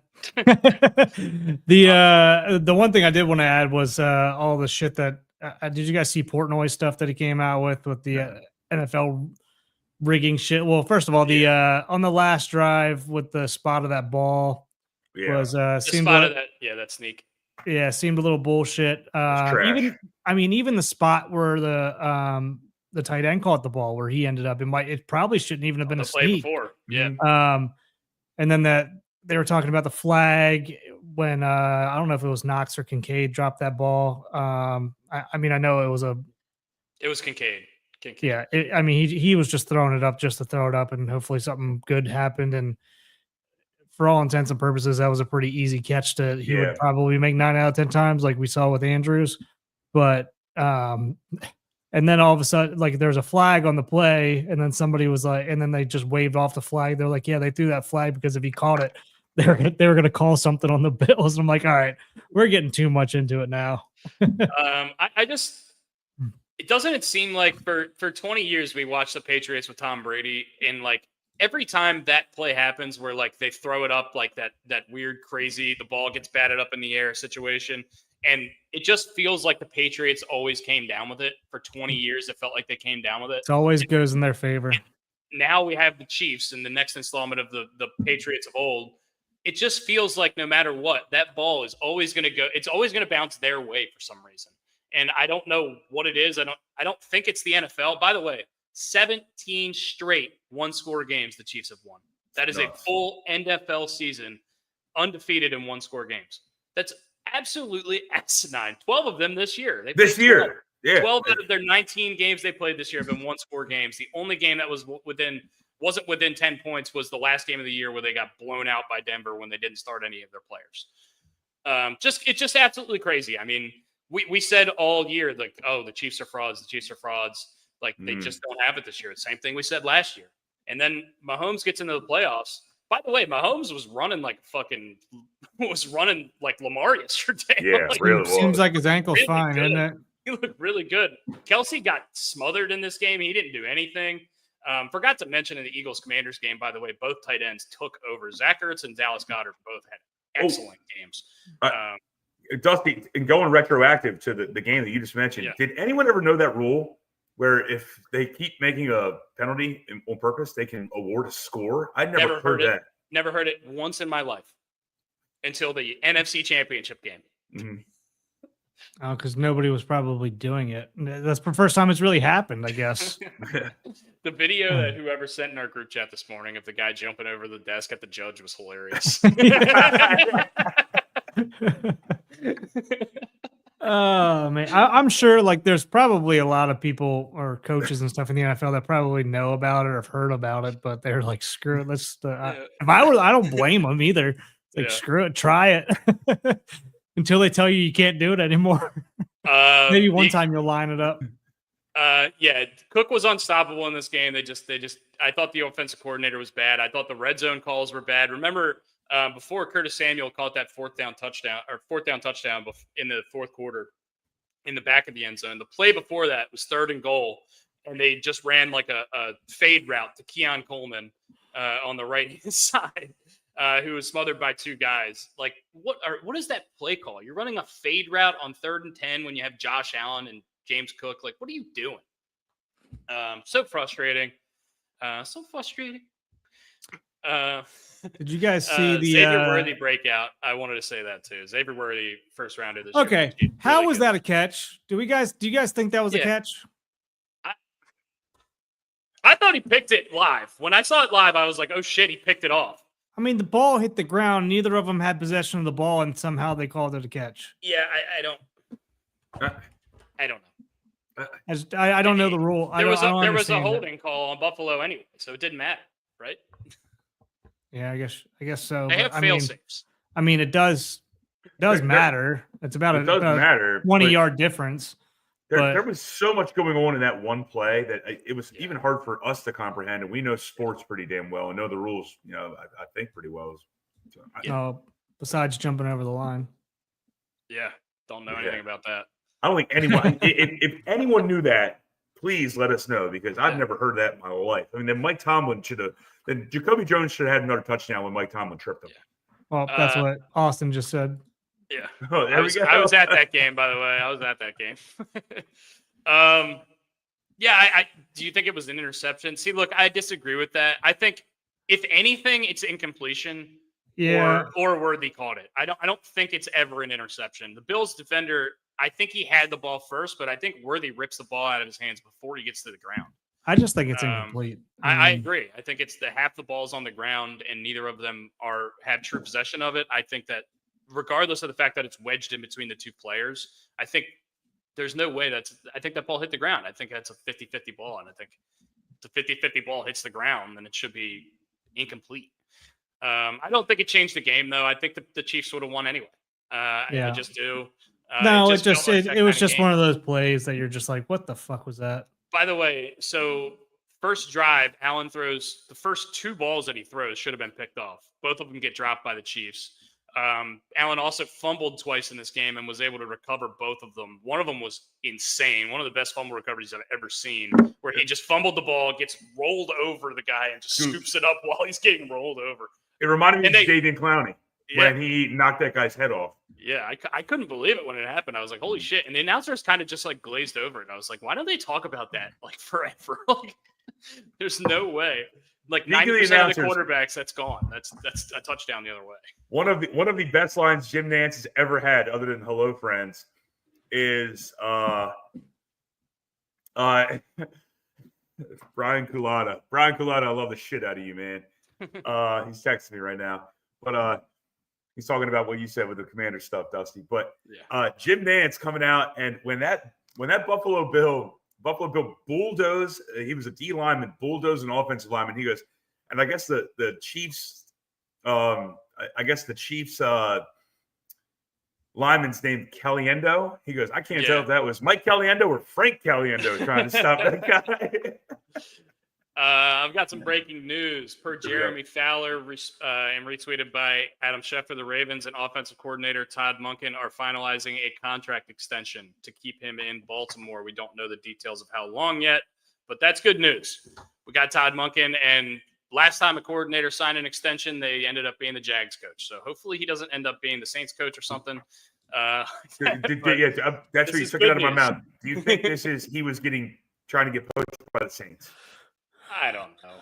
The one thing I did want to add was all the shit that did you guys see Portnoy stuff that he came out with the NFL rigging shit? Well, first of all, the on the last drive with the spot of that ball was seemed that sneak. Yeah, seemed a little bullshit. Even the spot where the tight end caught the ball where he ended up, it probably shouldn't even have been a sneak before. Yeah. And then that they were talking about the flag when I don't know if it was Knox or Kincaid dropped that ball. I know it was Kincaid. Yeah, he was just throwing it up just to throw it up, and hopefully something good happened. And for all intents and purposes, that was a pretty easy catch he would probably make 9 out of 10 times, like we saw with Andrews. But and then all of a sudden, like there's a flag on the play, and then somebody was like, and then they just waved off the flag. They're like, yeah, they threw that flag because if he caught it, they were going to call something on the Bills. I'm like, all right, we're getting too much into it now. It seem like for 20 years we watched the Patriots with Tom Brady, and like every time that play happens where like they throw it up like that weird crazy the ball gets batted up in the air situation, and it just feels like the Patriots always came down with it. For 20 years it felt like they came down with it. It always goes in their favor. Now we have the Chiefs in the next installment of the Patriots of old. It just feels like no matter what, that ball is always going to go. It's always going to bounce their way for some reason. And I don't know what it is. I don't think it's the NFL. By the way, 17 straight one-score games the Chiefs have won. That is a Nuts. full NFL season undefeated in one-score games. That's absolutely asinine. 12 of them this year. They This played year. 12 Yeah. 12 out of their 19 games they played this year have been one-score games. The only game that wasn't within 10 points was the last game of the year where they got blown out by Denver when they didn't start any of their players. It's just absolutely crazy. I mean, we said all year, like, oh, the Chiefs are frauds. The Chiefs are frauds. Like, they just don't have it this year. Same thing we said last year. And then Mahomes gets into the playoffs. By the way, Mahomes was running like Lamar yesterday. Yeah, Like, really was. Seems like his ankle's Really fine, good. isn't it? he looked really good. Kelsey got smothered in this game. He didn't do anything. Forgot to mention in the Eagles-Commanders game, by the way, both tight ends took over. Zach Ertz and Dallas Goedert both had excellent games. Dusty, and going retroactive to the game that you just mentioned, did anyone ever know that rule where if they keep making a penalty on purpose, they can award a score? I never heard that. Never heard it once in my life until the NFC Championship game. Mm-hmm. Oh, because nobody was probably doing it. That's the first time it's really happened, I guess. The video that whoever sent in our group chat this morning of the guy jumping over the desk at the judge was hilarious. Oh man, I'm sure like there's probably a lot of people or coaches and stuff in the NFL that probably know about it or have heard about it, but they're like, screw it. Let's. If I were, I don't blame them either. It's like, screw it, try it until they tell you can't do it anymore. Maybe one time you'll line it up. Yeah, Cook was unstoppable in this game. They just. I thought the offensive coordinator was bad. I thought the red zone calls were bad. Remember. Before Curtis Samuel caught that fourth down touchdown in the fourth quarter in the back of the end zone, the play before that was 3rd and goal, and they just ran like a fade route to Keon Coleman on the right-hand side, who was smothered by 2 guys. Like, what is that play call? You're running a fade route on 3rd and 10 when you have Josh Allen and James Cook. Like, what are you doing? So frustrating. Did you guys see the Xavier Worthy breakout? I wanted to say that too. Xavier Worthy, first rounder this year. Okay, how was that a catch? Do you guys think that was a catch? I thought he picked it live. When I saw it live, I was like, "Oh shit, he picked it off." I mean, the ball hit the ground. Neither of them had possession of the ball, and somehow they called it a catch. Yeah, I don't know. I don't know the rule. There was a holding call on Buffalo anyway, so it didn't matter, right? Yeah, I guess so. They have fail safes. I mean, it does matter. It's about a 20-yard difference. There was so much going on in that one play that it was even hard for us to comprehend. And we know sports pretty damn well and know the rules, I think pretty well. So, besides jumping over the line. Yeah, don't know anything about that. I don't think anyone, if anyone knew that, please let us know, because I've never heard that in my life. I mean, then Mike Tomlin then Jacoby Jones should have had another touchdown when Mike Tomlin tripped him. Well, that's what Austin just said. Yeah. Oh, I was at that game, by the way. I was at that game. Do you think it was an interception? See, look, I disagree with that. I think if anything, it's incompletion. Yeah. Or Worthy caught it. I don't think it's ever an interception. The Bills defender, I think he had the ball first, but I think Worthy rips the ball out of his hands before he gets to the ground. I just think it's incomplete. I agree. I think it's half the ball's on the ground and neither of them have true possession of it. I think that regardless of the fact that it's wedged in between the 2 players, I think there's no way I think that ball hit the ground. I think that's a 50-50 ball. And I think if the 50-50 ball hits the ground, then it should be incomplete. I don't think it changed the game though. I think the Chiefs would have won anyway. I just do. No, it was just one of those plays that you're just like, what the fuck was that? By the way, so first drive, Allen throws the first 2 balls that he throws should have been picked off. Both of them get dropped by the Chiefs. Allen also fumbled twice in this game and was able to recover both of them. One of them was insane. One of the best fumble recoveries I've ever seen, where he just fumbled the ball, gets rolled over the guy, and just scoops it up while he's getting rolled over. It reminded me of Jadeveon Clowney when he knocked that guy's head off. Yeah, I couldn't believe it when it happened. I was like, holy shit. And the announcers kind of just like glazed over it. I was like, why don't they talk about that like forever? Like, there's no way. Like 90% of the quarterbacks, that's gone. That's a touchdown the other way. One of the best lines Jim Nantz has ever had, other than "Hello, friends," is Brian Culata. Brian Culata, I love the shit out of you, man. He's texting me right now. But he's talking about what you said with the Commander stuff, Dusty. But Jim Nantz coming out, and when that Buffalo Bill bulldozed, he was a D lineman, bulldozed an offensive lineman. He goes, and I guess the Chiefs, lineman's named Caliendo. He goes, I can't tell if that was Mike Caliendo or Frank Caliendo trying to stop that guy. I've got some breaking news per Jeremy Fowler and retweeted by Adam Schefter. The Ravens and offensive coordinator Todd Monken are finalizing a contract extension to keep him in Baltimore. We don't know the details of how long yet, but that's good news. We got Todd Monken, and last time a coordinator signed an extension, they ended up being the Jags coach. So hopefully he doesn't end up being the Saints coach or something. That's where you took it out of my mouth. Do you think he was trying to get poached by the Saints? I don't know.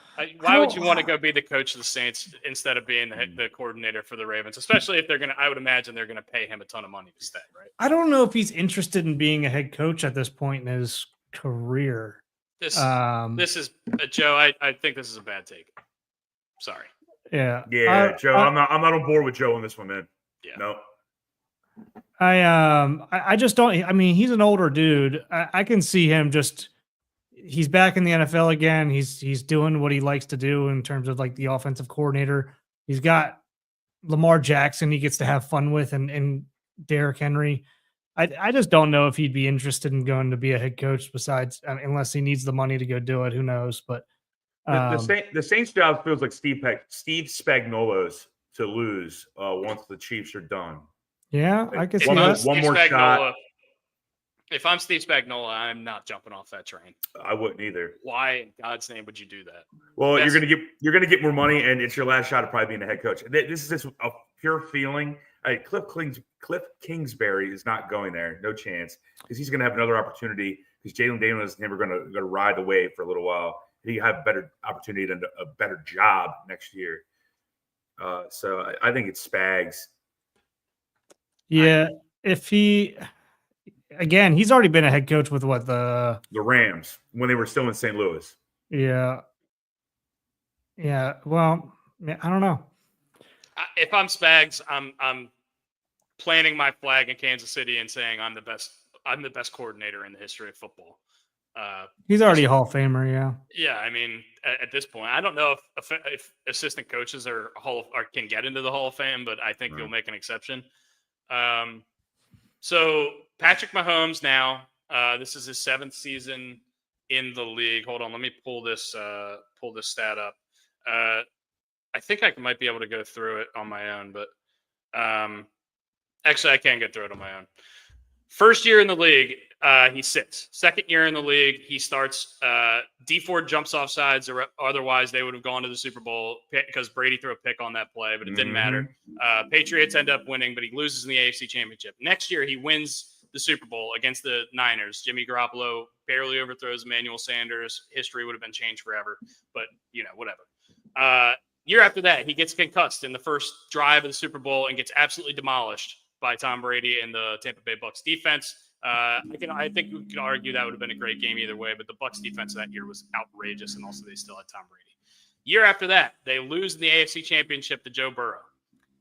Why would you want to go be the coach of the Saints instead of being the coordinator for the Ravens? Especially if I would imagine they're going to pay him a ton of money to stay, right? I don't know if he's interested in being a head coach at this point in his career. This is Joe. I think this is a bad take. Sorry. Yeah. Yeah, Joe. I'm not on board with Joe on this one, man. Yeah. No. I just don't. I mean, he's an older dude. I can see him just. He's back in the NFL again. He's doing what he likes to do in terms of like the offensive coordinator. He's got Lamar Jackson he gets to have fun with and Derrick Henry. I just don't know if he'd be interested in going to be a head coach besides unless he needs the money to go do it. Who knows? But the Saints job feels like Steve Spagnuolo's to lose once the Chiefs are done. Yeah, I could see one more shot. If I'm Steve Spagnuolo, I'm not jumping off that train. I wouldn't either. Why in God's name would you do that? Well, you're gonna get more money, and it's your last shot at probably being a head coach. This is just a pure feeling. Cliff Kingsbury is not going there, no chance, because he's gonna have another opportunity. Because Jalen Daniels is never gonna ride the wave for a little while. He have a better opportunity and a better job next year. So I think it's Spags. Yeah, if he. Again, he's already been a head coach with what the Rams when they were still in St. Louis. Yeah. Well, I don't know. If I'm Spags, I'm planting my flag in Kansas City and saying I'm the best coordinator in the history of football. He's already a Hall of Famer. Yeah. Yeah, I mean, at this point, I don't know if assistant coaches can get into the Hall of Fame, but I think you'll make an exception. So Patrick Mahomes now, this is his 7th season in the league. Hold on, let me pull this stat up. I think I might be able to go through it on my own, but actually I can't get through it on my own. First year in the league, he sits. Second year in the league, he starts. Dee Ford jumps off sides, or otherwise they would have gone to the Super Bowl because Brady threw a pick on that play, but it didn't matter. Patriots end up winning, but he loses in the AFC Championship. Next year, he wins the Super Bowl against the Niners. Jimmy Garoppolo barely overthrows Emmanuel Sanders. History would have been changed forever, but whatever. Year after that, he gets concussed in the first drive of the Super Bowl and gets absolutely demolished by Tom Brady and the Tampa Bay Bucs defense. I think we could argue that would have been a great game either way, but the Bucs defense that year was outrageous, and also they still had Tom Brady. Year after that, they lose in the AFC Championship to Joe Burrow.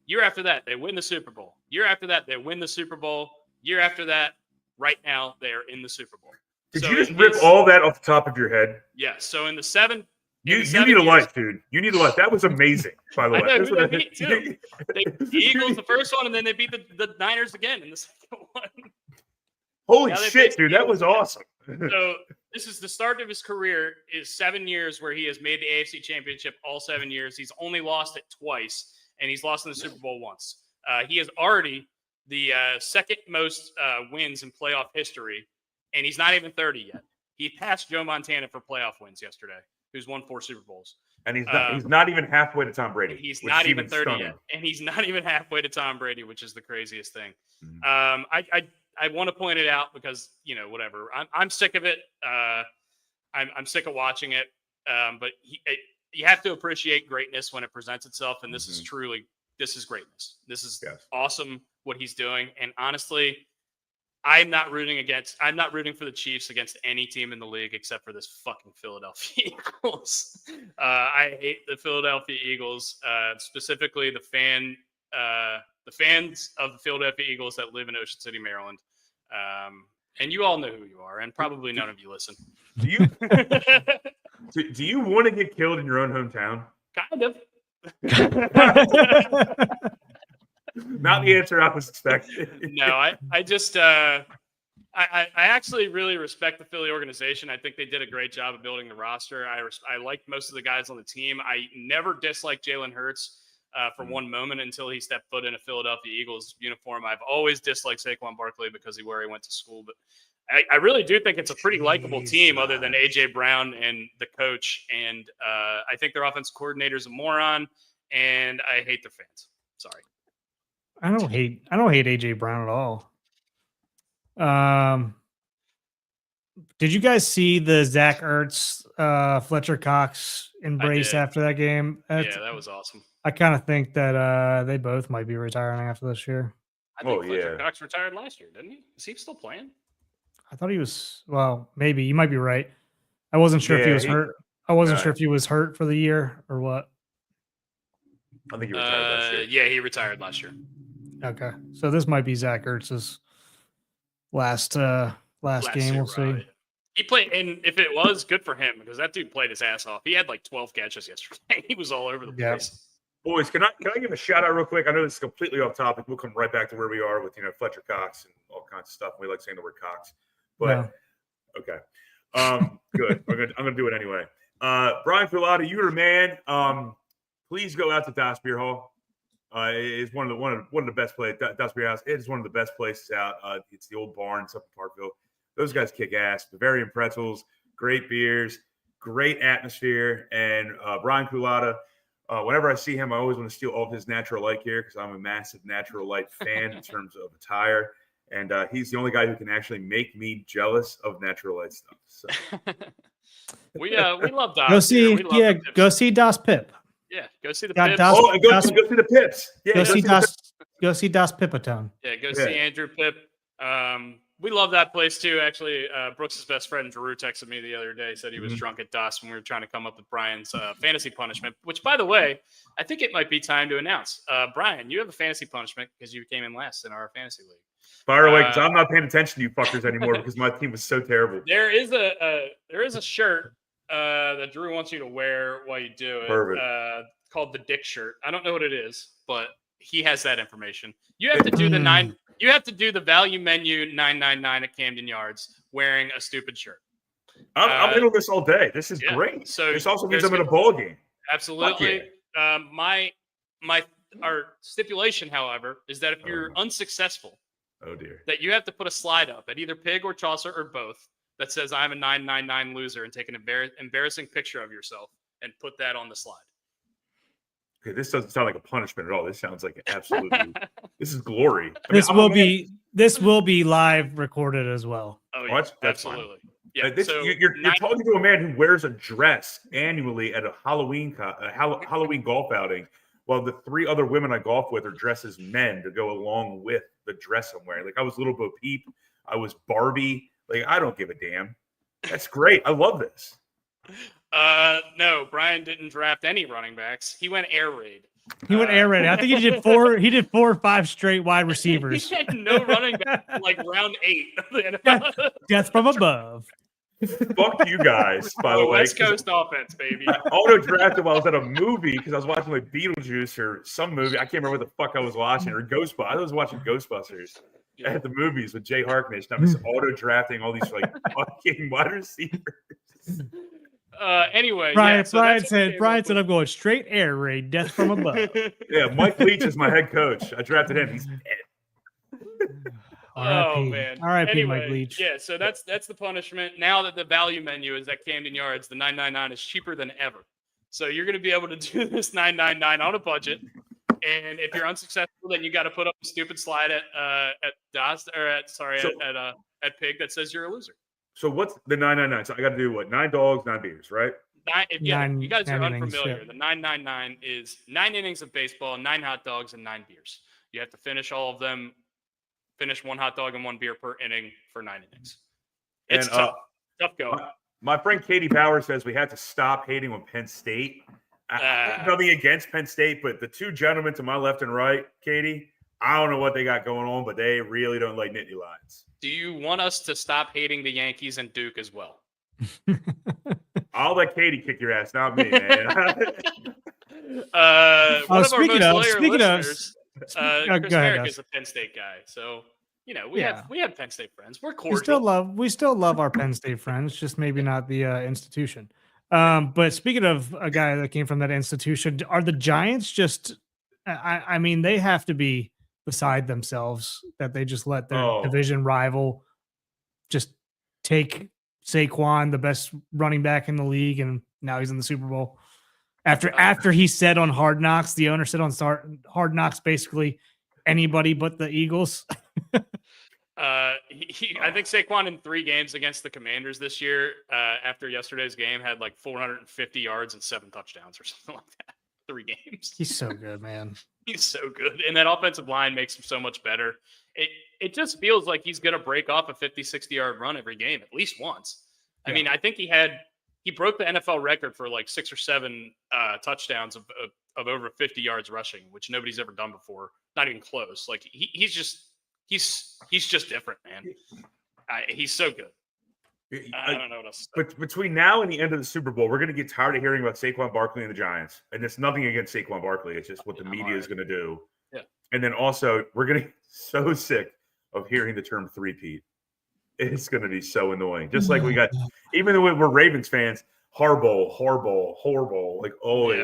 Year after that, they win the Super Bowl. Year after that, they win the Super Bowl. Year after that, right now, they are in the Super Bowl. Did you just rip all that off the top of your head? Yeah. So in the 7. You need a life, dude. You need a life. That was amazing, by the way. I know, they beat too. They beat the Eagles the first one, and then they beat the Niners again in the second one. Holy shit, dude. That was awesome. So this is the start of his career, is 7 years where he has made the AFC Championship all 7 years. He's only lost it twice, and he's lost in the Super Bowl once. He is already the second most wins in playoff history, and he's not even 30 yet. He passed Joe Montana for playoff wins yesterday, who's won 4 Super Bowls. And he's not even halfway to Tom Brady. He's not even 30 yet. And he's not even halfway to Tom Brady, which is the craziest thing. Mm-hmm. I want to point it out because, whatever. I'm sick of it. I'm sick of watching it. But you have to appreciate greatness when it presents itself. And this is greatness. This is awesome what he's doing. And honestly, I'm not rooting for the Chiefs against any team in the league except for this fucking Philadelphia Eagles. I hate the Philadelphia Eagles, specifically the fans of the Philadelphia Eagles that live in Ocean City, Maryland. And you all know who you are, and probably none of you listen. Do you do you want to get killed in your own hometown? Kind of. Not the answer I was expecting. No, I just I actually really respect the Philly organization. I think they did a great job of building the roster. I liked most of the guys on the team. I never disliked Jalen Hurts for one moment until he stepped foot in a Philadelphia Eagles uniform. I've always disliked Saquon Barkley because of where he went to school, but I really do think it's a pretty likable team other than A.J. Brown and the coach. And I think their offensive coordinator is a moron, and I hate their fans. Sorry. I don't hate AJ Brown at all. Did you guys see the Zach Ertz, Fletcher Cox embrace after that game? Yeah, that was awesome. I kind of think that they both might be retiring after this year. I think Fletcher Cox retired last year, didn't he? Is he still playing? I thought he was. Well, maybe you might be right. I wasn't sure if he was hurt. I wasn't sure if he was hurt for the year or what. I think he retired last year. Yeah, he retired last year. Okay, so this might be Zach Ertz's last game. We'll see. He played, and if it was, good for him because that dude played his ass off. He had like 12 catches yesterday. He was all over the place. Boys, can I give a shout out real quick? I know this is completely off topic. We'll come right back to where we are with Fletcher Cox and all kinds of stuff. We like saying the word Cox, but okay, good. I'm gonna do it anyway. Brian Filata, you're a man. Please go out to Das Beer Hall. It's one of the best places. Das Beer House. It is one of the best places out. It's the old barns up in Parkville. Those guys kick ass. Bavarian pretzels, great beers, great atmosphere. And Brian Culata, whenever I see him, I always want to steal all of his Natural Light gear because I'm a massive Natural Light fan in terms of attire. And he's the only guy who can actually make me jealous of Natural Light stuff. So. we love Das. Go see Das Pip. Yeah, go see the Pips. Go see the Pips. Yeah, go see Das Pipatone. Yeah, go see Andrew Pip. We love that place too. Actually, Brooks' best friend Drew texted me the other day. Said he was drunk at Das when we were trying to come up with Brian's fantasy punishment. Which, by the way, I think it might be time to announce. Brian, you have a fantasy punishment because you came in last in our fantasy league. Fire away, because I'm not paying attention to you fuckers anymore because my team was so terrible. There is a shirt that Drew wants you to wear while you do it, called the Dick Shirt. I don't know what it is, but he has that information. You have to do You have to do the value menu $9.99 at Camden Yards wearing a stupid shirt. I'm in on this all day. This is great. So this also means I'm in a ball game. Absolutely. My our stipulation, however, is that if you're unsuccessful, that you have to put a slide up at either Pig or Chaucer or both that says I'm a 999 loser and take an embarrassing picture of yourself and put that on the slide. Okay, this doesn't sound like a punishment at all. This sounds like absolutely. This is glory. This will be live recorded as well. Oh, yeah, absolutely. Yeah. You're talking to a man who wears a dress annually at a Halloween golf outing, while the three other women I golf with are dressed as men to go along with the dress I'm wearing. Like I was Little Bo Peep, I was Barbie. Like I don't give a damn. That's great. I love this. No, Brian didn't draft any running backs. He went air raid. I think he did 4 or 5 straight wide receivers. He had no running back like round 8 of the NFL. Death from above. Fuck you guys, by the way. West Coast offense, baby. I auto drafted while I was at a movie because I was watching like Beetlejuice or some movie. I can't remember what the fuck I was watching, or Ghostbusters. I was watching Ghostbusters at the movies with Jay Harkness. And I'm just auto drafting all these like fucking wide receivers. Anyway, Brian said, I'm going straight air raid, death from above. Yeah, Mike Leach is my head coach. I drafted him. He's dead. Oh man! R.I.P. Anyway, Mike Leach. Yeah, so that's the punishment. Now that the value menu is at Camden Yards, the $9.99 is cheaper than ever. So you're going to be able to do this $9.99 on a budget. And if you're unsuccessful, then you got to put up a stupid slide at Pig that says you're a loser. So what's the $9.99? So I got to do what? 9 dogs, 9 beers, right? You guys are unfamiliar. The $9.99 is 9 innings of baseball, 9 hot dogs, and 9 beers. You have to finish all of them finish 1 hot dog and 1 beer per inning for 9 innings. It's And, tough. Tough going. My friend Katie Power says we have to stop hating on Penn State. I have nothing against Penn State, but the two gentlemen to my left and right, Katie, I don't know what they got going on, but they really don't like Nittany Lions. Do you want us to stop hating the Yankees and Duke as well? I'll let Katie kick your ass, not me, man. One of our most loyal speaking of, listeners, Chris go ahead, Merrick Gus. is a Penn State guy, so Yeah. we have Penn State friends. We're we cordial. still love our Penn State friends, just maybe not the institution. But speaking of a guy that came from that institution, are the Giants just? I mean, they have to be beside themselves that they just let their division rival just take Saquon, the best running back in the league, and now he's in the Super Bowl. After he said on Hard Knocks, the owner said on Hard Knocks, basically anybody but the Eagles. I think Saquon in 3 games against the Commanders this year, after yesterday's game, had like 450 yards and 7 touchdowns or something like that. 3 games. He's so good, man. He's so good. And that offensive line makes him so much better. It just feels like he's going to break off a 50, 60-yard run every game, at least once. I mean, I think he broke the NFL record for like 6 or 7 touchdowns of over 50 yards rushing, which nobody's ever done before. Not even close. Like he's just different, man. He's so good. I don't know what else. But between now and the end of the Super Bowl, we're going to get tired of hearing about Saquon Barkley and the Giants. And it's nothing against Saquon Barkley. It's just what the media is going to do. Yeah. And then also, we're going to get so sick of hearing the term three-peat. It's going to be so annoying. Just like we got, even though we're Ravens fans, Harbaugh. Like,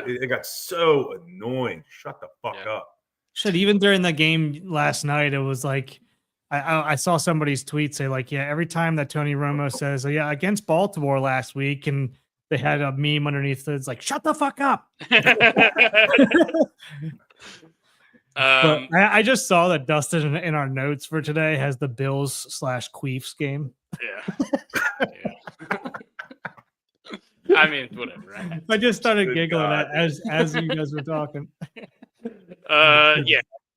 it got so annoying. Shut the fuck up. Shit, even during the game last night, it was like, I saw somebody's tweet say like, every time that Tony Romo says, against Baltimore last week, and they had a meme underneath it's like, shut the fuck up. But I just saw that Dustin in our notes for today has the Bills/Queefs game. Yeah. I mean, whatever. I just started giggling as you guys were talking.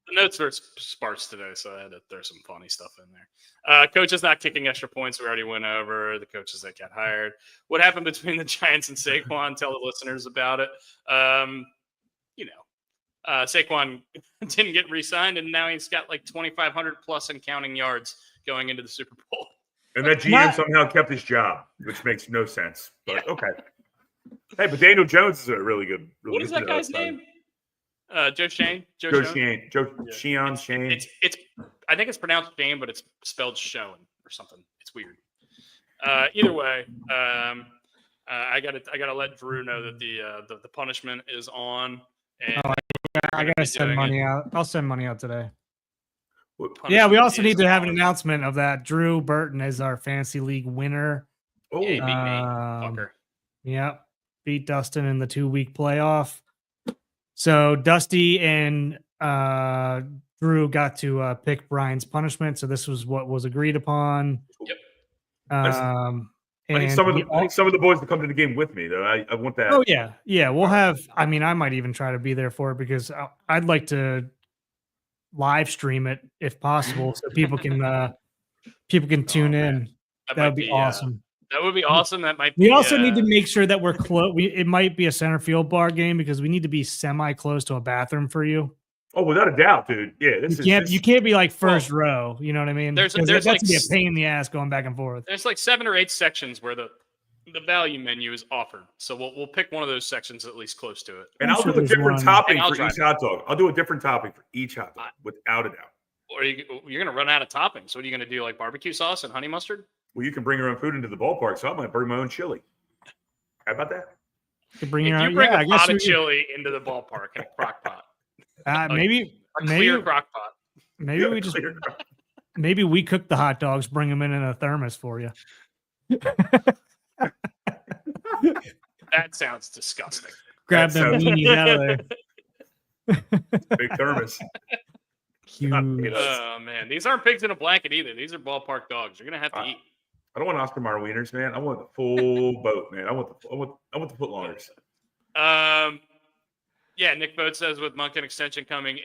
The notes were sparse today, so I had to throw some funny stuff in there. Coach is not kicking extra points. We already went over the coaches that got hired. What happened between the Giants and Saquon? Tell the listeners about it. Saquon didn't get re-signed, and now he's got like 2,500 plus and counting yards going into the Super Bowl. And that GM somehow kept his job, which makes no sense. But okay. Hey, but Daniel Jones is a really good. What is that guy's name? Joe Shane. Joe Shane. Shane. It's. I think it's pronounced Shane, but it's spelled Schoen or something. It's weird. Either way, I gotta let Drew know that the punishment is on. And I gotta send money out. I'll send money out today. Yeah, we also need to have an announcement of that. Drew Burton is our fantasy league winner. Oh, yeah, beat me, fucker. Yep, beat Dustin in the 2-week playoff. So Dusty and Drew got to pick Brian's punishment. So this was what was agreed upon. Yep. I need some of the boys to come to the game with me, though. I want that. Oh yeah. We'll have. I mean, I might even try to be there for it because I'd like to live stream it if possible, so people can tune in. That would be awesome. That would be awesome. That might. We also need to make sure that we're close. It might be a center field bar game because we need to be semi close to a bathroom for you. Oh, without a doubt, dude. Yeah, you can't be like first row. You know what I mean? There's that's like gonna be a pain in the ass going back and forth. There's like 7 or 8 sections where the value menu is offered. So we'll pick one of those sections at least close to it. And I'll do a different topping for each hot dog. I'll do a different topping for each hot dog, without a doubt. Or you're gonna run out of toppings. What are you gonna do? Like barbecue sauce and honey mustard? Well, you can bring your own food into the ballpark, so I might bring my own chili. How about that? You bring a pot of chili into the ballpark in a crock pot. Maybe clear crock pot. Maybe we cook the hot dogs, bring them in a thermos for you. That sounds disgusting. Grab them weenies out of there. Big thermos. Huge. Oh man, these aren't pigs in a blanket either. These are ballpark dogs. You're gonna have to eat. I don't want Oscar Mayer wieners, man. I want the full boat, man. I want the footlongers. Yeah, Nick Vogt says with Monken extension coming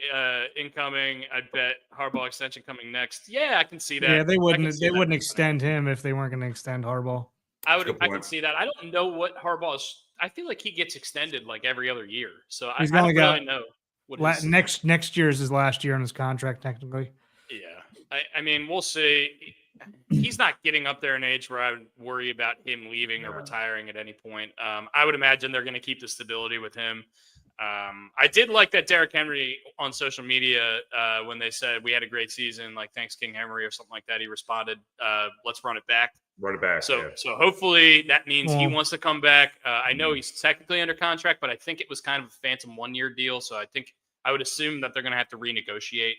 incoming, I bet Harbaugh extension coming next. Yeah, I can see that. Yeah, they I can wouldn't. see They that wouldn't happening. extend him if they weren't going to extend Harbaugh. I Good can point. see that. I don't know what Harbaugh's. I feel like he gets extended like every other year, so I He's don't only got really know what his. next year is his last year on his contract technically. Yeah, I mean, we'll see. He's not getting up there in age where I would worry about him leaving or retiring at any point. I would imagine they're going to keep the stability with him. I did like that Derrick Henry on social media when they said we had a great season, like thanks King Henry or something like that. He responded, "Let's run it back." Run it back. So, yeah. so hopefully that means he Well- wants to come back. I know he's technically under contract, but I think it was kind of a phantom 1-year deal. So I think I would assume that they're going to have to renegotiate.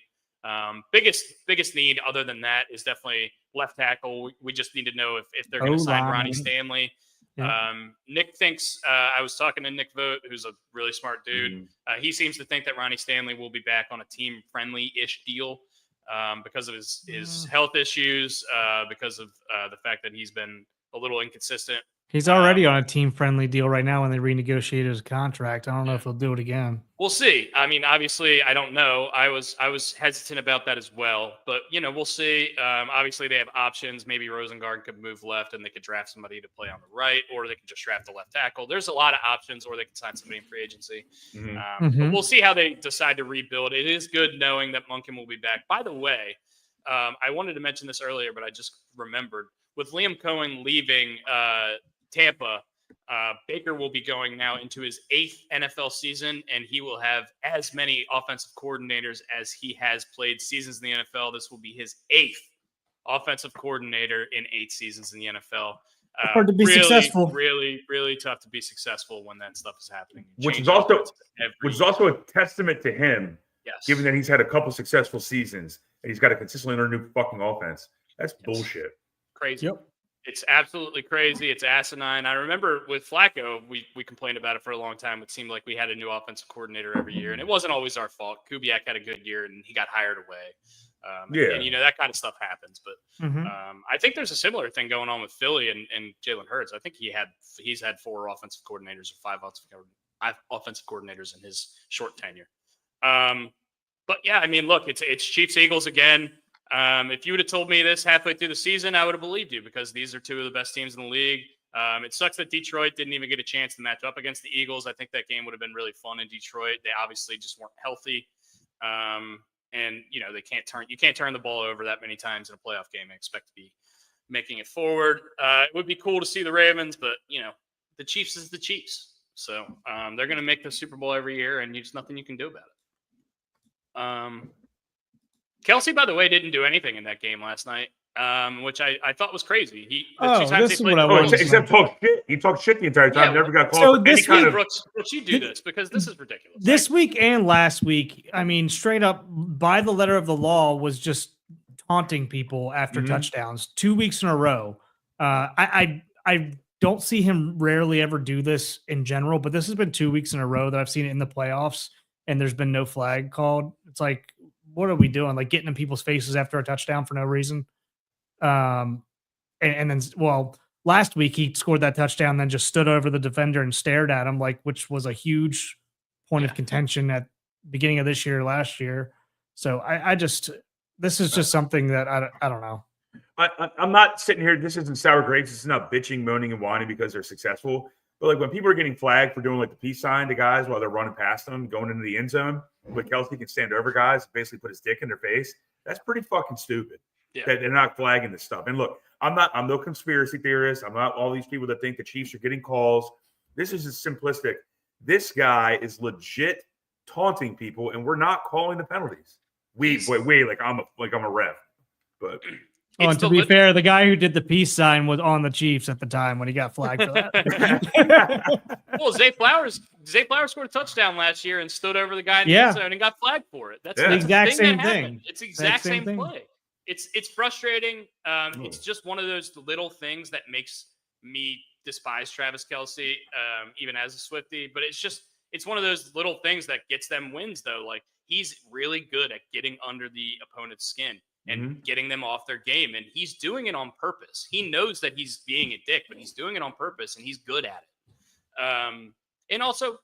Biggest need other than that is definitely left tackle. We just need to know if they're going to sign Ronnie O-line. Stanley. Yeah. Nick thinks I was talking to Nick Vogt, who's a really smart dude. Mhm. He seems to think that Ronnie Stanley will be back on a team friendly-ish deal because of his health issues, because of the fact that he's been a little inconsistent. He's already on a team friendly deal right now when they renegotiated his contract. I don't know if he'll do it again. We'll see. I mean, obviously, I don't know. I was hesitant about that as well, but we'll see. Obviously, they have options. Maybe Rosengarten could move left, and they could draft somebody to play on the right, or they could just draft the left tackle. There's a lot of options, or they could sign somebody in free agency. Mhm. But we'll see how they decide to rebuild. It is good knowing that Monken will be back. By the way, I wanted to mention this earlier, but I just remembered with Liam Cohen leaving Tampa. Baker will be going now into his 8th NFL season, and he will have as many offensive coordinators as he has played seasons in the NFL. This will be his 8th offensive coordinator in 8 seasons in the NFL. Hard to be successful. Really, really tough to be successful when that stuff is happening. Which is Changing also every which is also a testament to him, yes. given that he's had a couple successful seasons and he's got to consistently learn a new fucking offense. That's bullshit. Crazy. Yep. It's absolutely crazy. It's asinine. I remember with Flacco, we complained about it for a long time. It seemed like we had a new offensive coordinator every year, and it wasn't always our fault. Kubiak had a good year, and he got hired away. And that kind of stuff happens. But I think there's a similar thing going on with Philly and Jalen Hurts. I think he's had 4 offensive coordinators or 5 offensive coordinators in his short tenure. But yeah, I mean, look, it's Chiefs Eagles again. If you would have told me this halfway through the season, I would have believed you because these are 2 of the best teams in the league. It sucks that Detroit didn't even get a chance to match up against the Eagles. I think that game would have been really fun in Detroit. They obviously just weren't healthy. And you can't turn the ball over that many times in a playoff game and expect to be making it forward. It would be cool to see the Ravens, but the Chiefs is the Chiefs. So they're going to make the Super Bowl every year, and there's nothing you can do about it. Kelsey, by the way, didn't do anything in that game last night, which I thought was crazy. This is what I wanted to say. Except talk shit. He talked shit the entire time. Yeah, Never got so called for any this kind week- of. Brooks, you do this because this is ridiculous. This week and last week, I mean, straight up by the letter of the law was just taunting people after touchdowns 2 weeks in a row. I don't see him rarely ever do this in general, but this has been 2 weeks in a row that I've seen it in the playoffs, and there's been no flag called. It's like, what are we doing? Like getting in people's faces after a touchdown for no reason. And then, last week he scored that touchdown, then just stood over the defender and stared at him, which was a huge point of contention at the beginning of this year, last year. So this is just something that I don't know. I'm not sitting here. This isn't sour grapes. This is not bitching, moaning, and whining because they're successful. But like when people are getting flagged for doing like the peace sign to guys while they're running past them, going into the end zone, but Kelsey can stand over guys, basically put his dick in their face. That's pretty fucking stupid. Yeah. That they're not flagging this stuff. And look, I'm no conspiracy theorist. I'm not all these people that think the Chiefs are getting calls. This is just simplistic. This guy is legit taunting people, and we're not calling the penalties. I'm a ref, but. Oh, and to be fair, the guy who did the peace sign was on the Chiefs at the time when he got flagged for that. Well, Zay Flowers scored a touchdown last year and stood over the guy in the end zone and got flagged for it. That's the exact same that thing. It's the exact same play. It's frustrating. It's just one of those little things that makes me despise Travis Kelce, even as a Swiftie. But it's one of those little things that gets them wins, though. Like, he's really good at getting under the opponent's skin and getting them off their game. And he's doing it on purpose. He knows that he's being a dick, but he's doing it on purpose, and he's good at it. And also,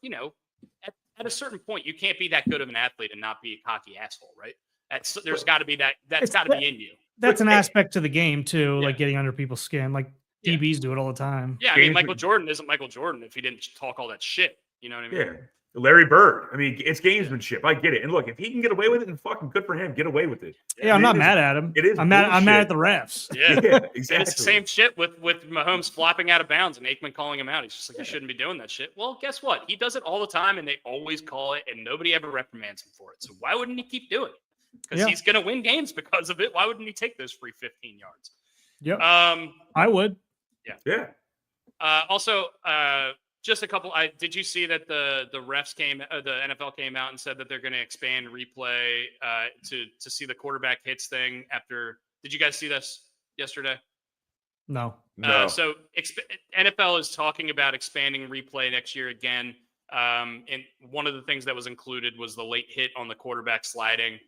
at at a certain point, you can't be that good of an athlete and not be a cocky asshole, right? There's got to be that. That's got to be in you. That's an aspect to the game too, Yeah. like getting under people's skin. Like Yeah. DBs do it all the time. Yeah, I mean, Michael Jordan isn't Michael Jordan if he didn't talk all that shit. You know what I mean? Yeah. Larry Bird. I mean, it's gamesmanship. I get it. And look, if he can get away with it, then fucking good for him. Get away with it. Yeah, I'm not mad at him. It is. I'm mad at the refs. Yeah, exactly. And it's the same shit with Mahomes flopping out of bounds and Aikman calling him out. He's just like, you shouldn't be doing that shit. Well, guess what? He does it all the time, and they always call it, and nobody ever reprimands him for it. So why wouldn't he keep doing it? Because he's going to win games because of it. Why wouldn't he take those free 15 yards? Yep. I would. Yeah. Also, just a couple. Did you see that the refs the NFL came out and said that they're going to expand replay to see the quarterback hits thing after? Did you guys see this yesterday? No. So NFL is talking about expanding replay next year again. And one of the things that was included was the late hit on the quarterback sliding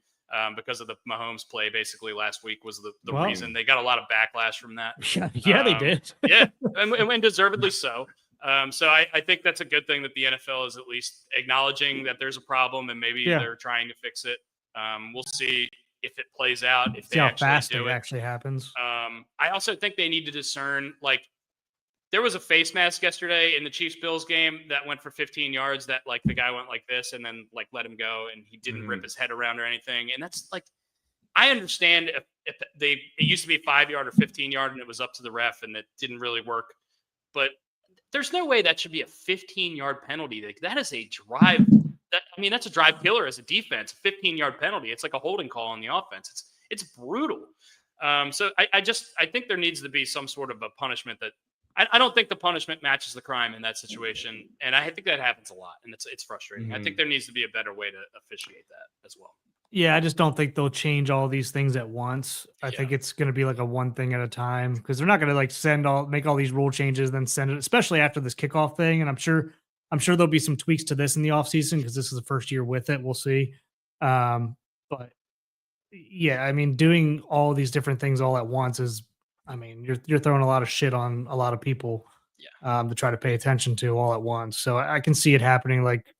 because of the Mahomes play basically last week was the reason. They got a lot of backlash from that. Yeah, they did. Yeah, and deservedly so. So I think that's a good thing that the NFL is at least acknowledging that there's a problem and maybe they're trying to fix it. We'll see if it plays out, if they how actually fast do it it. actually happens. I also think they need to discern, like, there was a face mask yesterday in the Chiefs-Bills game that went for 15 yards that, like, the guy went like this and then, like, let him go and he didn't rip his head around or anything. And that's, like, I understand if it used to be 5-yard or 15-yard and it was up to the ref and it didn't really work. But there's no way that should be a 15-yard penalty. Like, that is a drive. That's a drive killer as a defense. A 15-yard penalty. It's like a holding call on the offense. It's brutal. So I think there needs to be some sort of a punishment that I don't think the punishment matches the crime in that situation, and I think that happens a lot, and it's frustrating. I think there needs to be a better way to officiate that as well. Yeah, I just don't think they'll change all these things at once. I think it's going to be like a one thing at a time because they're not going to like make all these rule changes, then send it, especially after this kickoff thing. And I'm sure there'll be some tweaks to this in the offseason because this is the first year with it. We'll see. But yeah, I mean, doing all these different things all at once is, I mean, you're throwing a lot of shit on a lot of people to try to pay attention to all at once. So I can see it happening like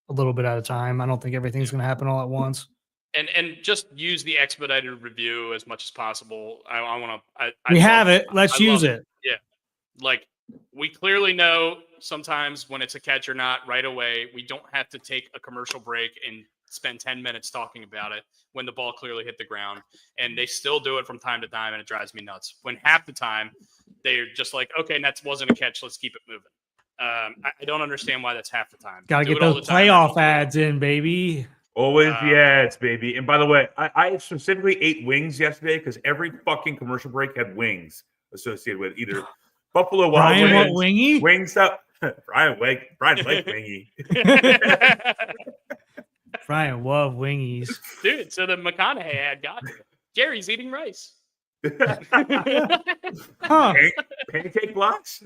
a little bit at a time. I don't think everything's going to happen all at once. And just use the expedited review as much as possible. Let's use it. Yeah. Like, we clearly know sometimes when it's a catch or not right away. We don't have to take a commercial break and spend 10 minutes talking about it when the ball clearly hit the ground. And they still do it from time to time, and it drives me nuts. When half the time they're just like, okay, that wasn't a catch. Let's keep it moving. I don't understand why that's half the time. Got to get those playoff ads in, baby. Always the ads, baby. And by the way, I specifically ate wings yesterday because every fucking commercial break had wings associated with either Buffalo Wild Wings, Wingy? Wingstop. Brian liked Wingy. Brian love wingies. Dude, so the McConaughey ad got me. Jerry's eating rice. Huh. Pancake blocks?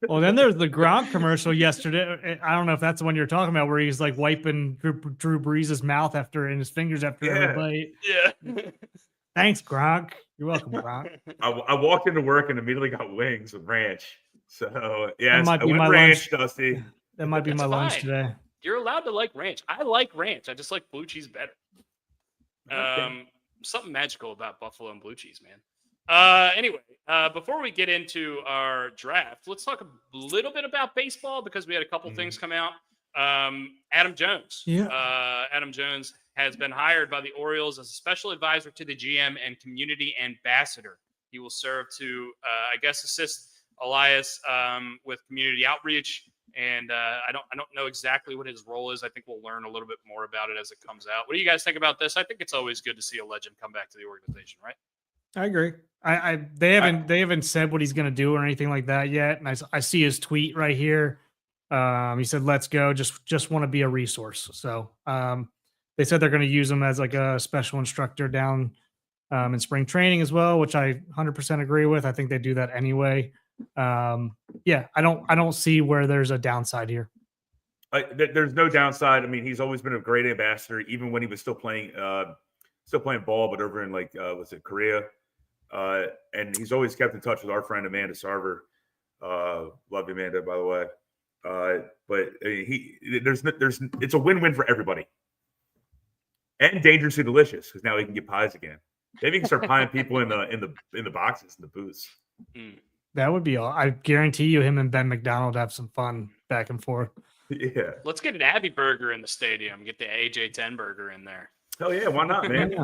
Well, then there's the Gronk commercial yesterday. I don't know if that's the one you're talking about, where he's like wiping Drew Brees' mouth and his fingers after every bite. Yeah. Thanks, Gronk. You're welcome, Gronk. I walked into work and immediately got wings with ranch. So yeah, might be with my ranch, lunch. Dusty. That might be That's my lunch fine. today. You're allowed to like ranch. I like ranch. I just like blue cheese better. Something magical about buffalo and blue cheese, man. Anyway, before we get into our draft, let's talk a little bit about baseball because we had a couple things come out. Adam Jones. Yeah. Adam Jones has been hired by the Orioles as a special advisor to the GM and community ambassador. He will serve to, assist Elias with community outreach. And I don't know exactly what his role is. I think we'll learn a little bit more about it as it comes out. What do you guys think about this? I think it's always good to see a legend come back to the organization, right? I agree. They haven't said what he's going to do or anything like that yet. And I see his tweet right here. He said, "Let's go. Just want to be a resource." So they said they're going to use him as like a special instructor down in spring training as well, which I 100% agree with. I think they do that anyway. I don't see where there's a downside here. There's no downside. I mean, he's always been a great ambassador, even when he was still playing ball, but over in Korea. And he's always kept in touch with our friend Amanda Sarver. Love you, Amanda, by the way. But it's a win-win for everybody, and dangerously delicious because now he can get pies again. Maybe he can start pieing people in the boxes in the booths. That would be all. I guarantee you, him and Ben McDonald have some fun back and forth. Yeah. Let's get an Abbey burger in the stadium. Get the AJ10 burger in there. Hell yeah, why not, man?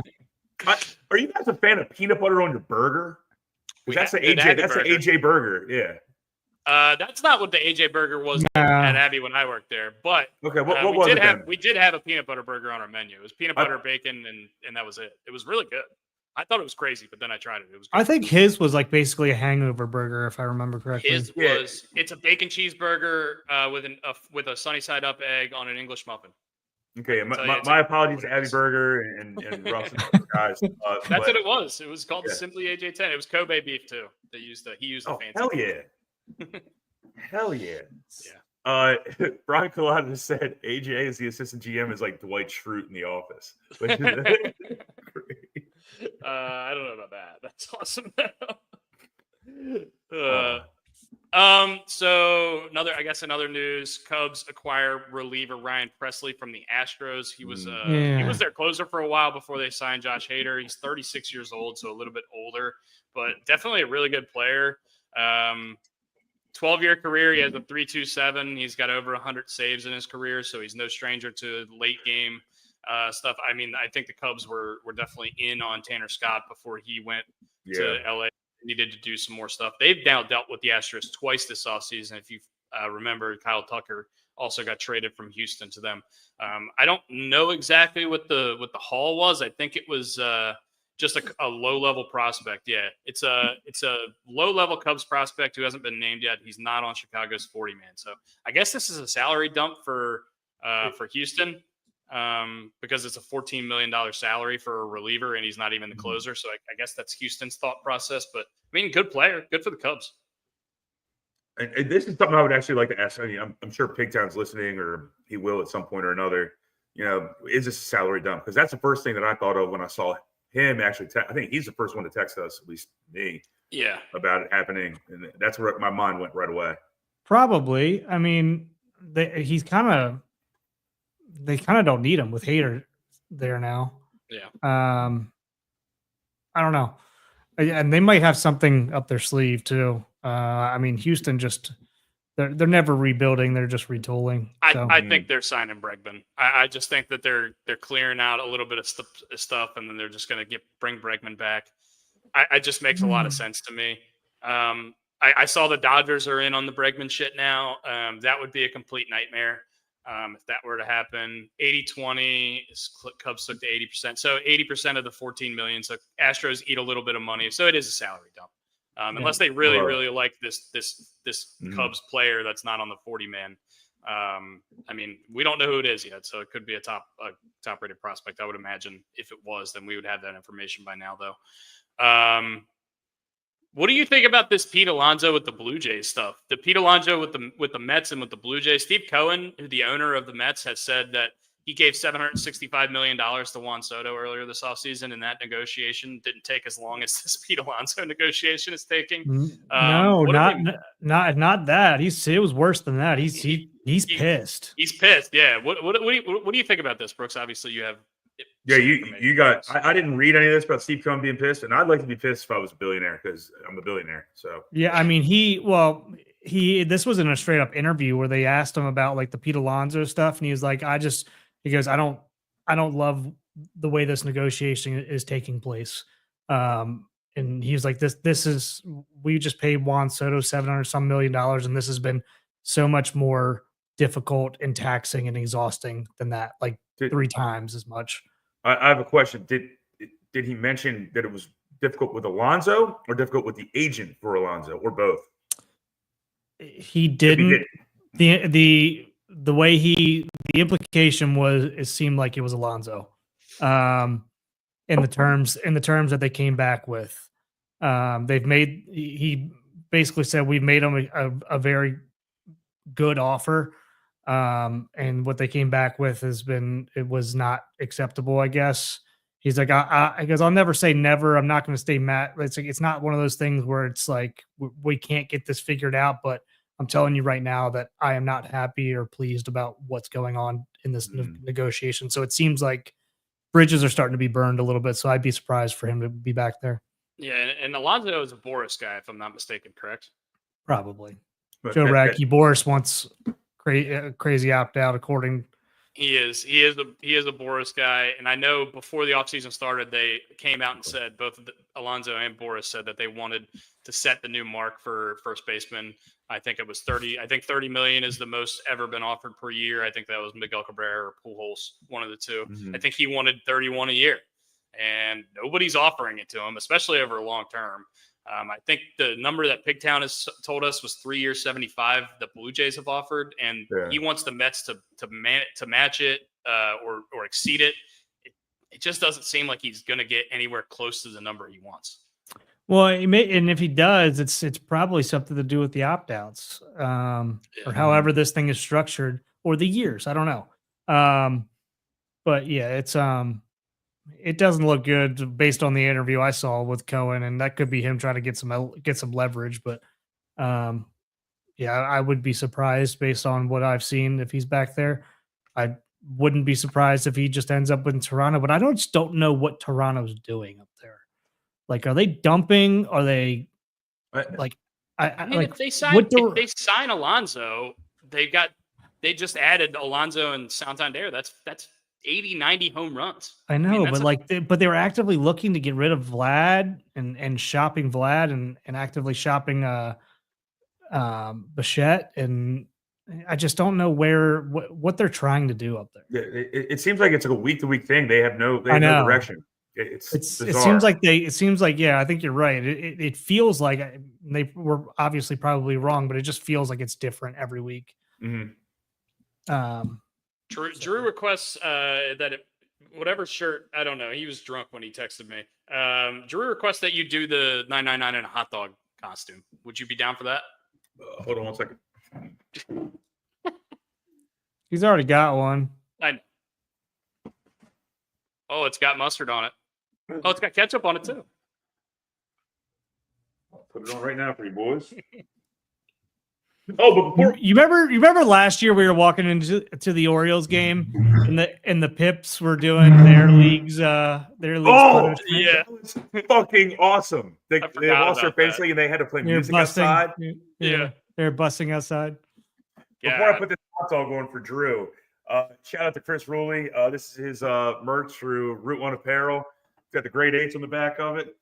Are you guys a fan of peanut butter on your burger? That's the AJ burger. Yeah. That's not what the AJ burger was at Abbey when I worked there. But okay, what was it then? We did have a peanut butter burger on our menu. It was peanut butter, bacon, and that was it. It was really good. I thought it was crazy, but then I tried it. It was good. I think his was like basically a hangover burger, if I remember correctly. His was it's a bacon cheeseburger with a sunny side up egg on an English muffin. Okay, my apologies to Abbey Burger and Russ and those guys. That's what it was. It was called Simply AJ10. It was Kobe beef too. He used the fancy. Hell yeah. Hell yeah. Yeah. Brian Colada said AJ as the assistant GM is like Dwight Schrute in The Office. I don't know about that. That's awesome. So another news. Cubs acquire reliever Ryan Presley from the Astros. He was their closer for a while before they signed Josh Hader. He's 36 years old, so a little bit older, but definitely a really good player. 12-year career. He has a 3.27. He's got over 100 saves in his career, so he's no stranger to late game stuff. I mean, I think the Cubs were definitely in on Tanner Scott before he went to LA. Needed to do some more stuff. They've now dealt with the Astros twice this offseason. If you remember, Kyle Tucker also got traded from Houston to them. I don't know exactly what the haul was. I think it was just a low-level prospect. Yeah, it's a low-level Cubs prospect who hasn't been named yet. He's not on Chicago's 40-man. So I guess this is a salary dump for Houston. Because it's a $14 million salary for a reliever and he's not even the closer. So I guess that's Houston's thought process, but I mean, good player, good for the Cubs. And this is something I would actually like to ask. I mean, I'm sure Pigtown's listening or he will at some point or another, is this a salary dump? Because that's the first thing that I thought of when I saw him actually. I think he's the first one to text us, at least me, about it happening. And that's where my mind went right away. Probably. I mean, they kind of don't need him with Hader there now. Yeah. I don't know. And they might have something up their sleeve too. I mean, Houston they're never rebuilding. They're just retooling. I think they're signing Bregman. I just think that they're clearing out a little bit of stuff and then they're just going to bring Bregman back. I just makes a lot of sense to me. I saw the Dodgers are in on the Bregman shit now. That would be a complete nightmare. If that were to happen, 80-20, Cubs took to 80%. So 80% of the $14 million. So Astros eat a little bit of money. So it is a salary dump. Unless they really, really like this Cubs player that's not on the 40-man. I mean, we don't know who it is yet. So it could be a top-rated prospect. I would imagine if it was, then we would have that information by now, though. What do you think about this Pete Alonso with the Blue Jays stuff? The Pete Alonso with the Mets and with the Blue Jays. Steve Cohen, the owner of the Mets, has said that he gave $765 million to Juan Soto earlier this offseason, and that negotiation didn't take as long as this Pete Alonso negotiation is taking. No, not that. It was worse than that. He's pissed. He's pissed. Yeah. What do you think about this, Brooks? Obviously, you have. Yeah, you got. I didn't read any of this about Steve Cohen being pissed, and I'd like to be pissed if I was a billionaire because I'm a billionaire. So yeah, I mean, this was in a straight up interview where they asked him about like the Pete Alonso stuff, and he was like, I don't love the way this negotiation is taking place. And he was like, we just paid Juan Soto $700 million, and this has been so much more difficult and taxing and exhausting than that, like 3 times as much. I have a question. Did he mention that it was difficult with Alonso or difficult with the agent for Alonso or both? He didn't. The way the implication was, it seemed like it was Alonso. In the terms that they came back with, he basically said we've made him a very good offer. And what they came back with it was not acceptable, I guess. He's like, I guess I'll never say never. I'm not going to stay mad. It's not one of those things where it's like, we can't get this figured out, but I'm telling you right now that I am not happy or pleased about what's going on in this negotiation. So it seems like bridges are starting to be burned a little bit. So I'd be surprised for him to be back there. Yeah, and Alonso is a Boris guy, if I'm not mistaken, correct? Probably. But Joe Radke, Boris wants crazy opt out, according. He is a Boris guy, and I know before the offseason started, they came out and said both Alonso and Boris said that they wanted to set the new mark for first baseman. I think it was 30. I think 30 million is the most ever been offered per year. I think that was Miguel Cabrera or Pujols, one of the two. I think he wanted 31 a year, and nobody's offering it to him, especially over a long term. I think the number that Pigtown has told us was 3 years, 75. The Blue Jays have offered, and he wants the Mets to match it or exceed it. It just doesn't seem like he's going to get anywhere close to the number he wants. Well, and if he does, it's probably something to do with the opt outs, or however this thing is structured, or the years. I don't know. But yeah, it doesn't look good based on the interview I saw with Cohen, and that could be him trying to get some leverage. But yeah, I would be surprised based on what I've seen if he's back there. I wouldn't be surprised if he just ends up in Toronto, but I just don't know what Toronto's doing up there. Like, are they dumping? Are they like? I mean, like, if they sign Alonso, they just added Alonso and Santander. That's 80, 90 home runs. I know, but they were actively looking to get rid of Vlad and shopping Vlad and actively shopping Bichette, and I just don't know what they're trying to do up there. Yeah, it seems like it's like a week-to-week thing. They have no direction. It seems like yeah, I think you're right. It feels like they were obviously probably wrong, but it just feels like it's different every week. Drew requests whatever shirt, I don't know. He was drunk when he texted me. Drew requests that you do the 999 in a hot dog costume. Would you be down for that? Hold on 1 second. He's already got one. I know. Oh, it's got mustard on it. Oh, it's got ketchup on it too. I'll put it on right now for you boys. Oh, but before you remember last year we were walking into the Orioles game and the Pips were doing their leagues. Oh yeah, that was fucking awesome. They lost their basically and they had to play music outside. Yeah, they're busting outside. Before I put this hot dog on for Drew, shout out to Chris Ruley. This is his merch through Route One Apparel. It's got the grade 8s on the back of it.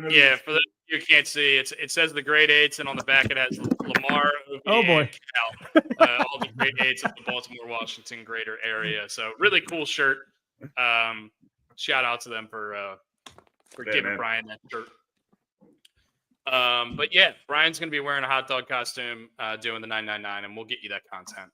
Yeah, for the you can't see, it says the grade 8s, and on the back it has Lamar. Oh boy, all the grade 8s of the Baltimore, Washington greater area. So really cool shirt. Shout out to them for giving Brian that shirt. But yeah, Brian's gonna be wearing a hot dog costume, doing the 999, and we'll get you that content.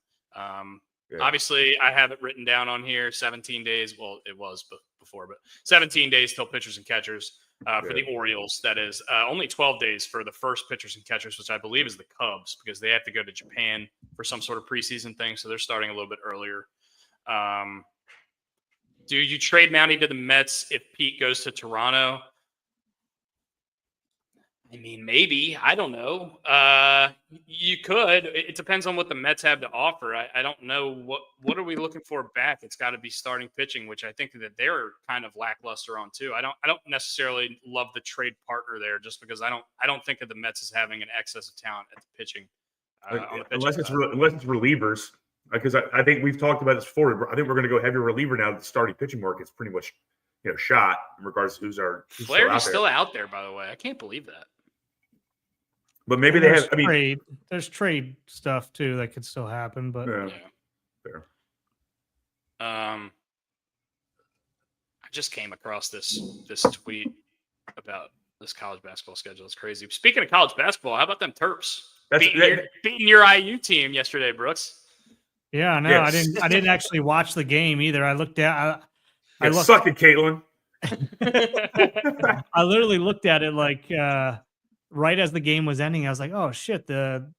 Obviously, I have it written down on here. 17 days. Well, it was before, but 17 days till pitchers and catchers. For the Orioles, that is only 12 days for the first pitchers and catchers, which I believe is the Cubs, because they have to go to Japan for some sort of preseason thing. So they're starting a little bit earlier. Do you trade Mountie to the Mets if Pete goes to Toronto? I mean, maybe. I don't know. You could. It depends on what the Mets have to offer. I don't know what are we looking for back. It's got to be starting pitching, which I think that they're kind of lackluster on too. I don't necessarily love the trade partner there, just because I don't think of the Mets as having an excess of talent at the pitching. Unless it's relievers, because I think we've talked about this before. I think we're going to go heavy reliever now. The starting pitching market's pretty much shot in regards to who's Flaherty's still out there, by the way. I can't believe that. But maybe they have. I mean, there's trade stuff too that could still happen. But fair. I just came across this tweet about this college basketball schedule. It's crazy. Speaking of college basketball, how about them Terps beating your IU team yesterday, Brooks? Yeah, no, yes. I didn't actually watch the game either. I looked at. Suck it, Caitlin. I literally looked at it like. Right as the game was ending, I was like, "Oh shit, the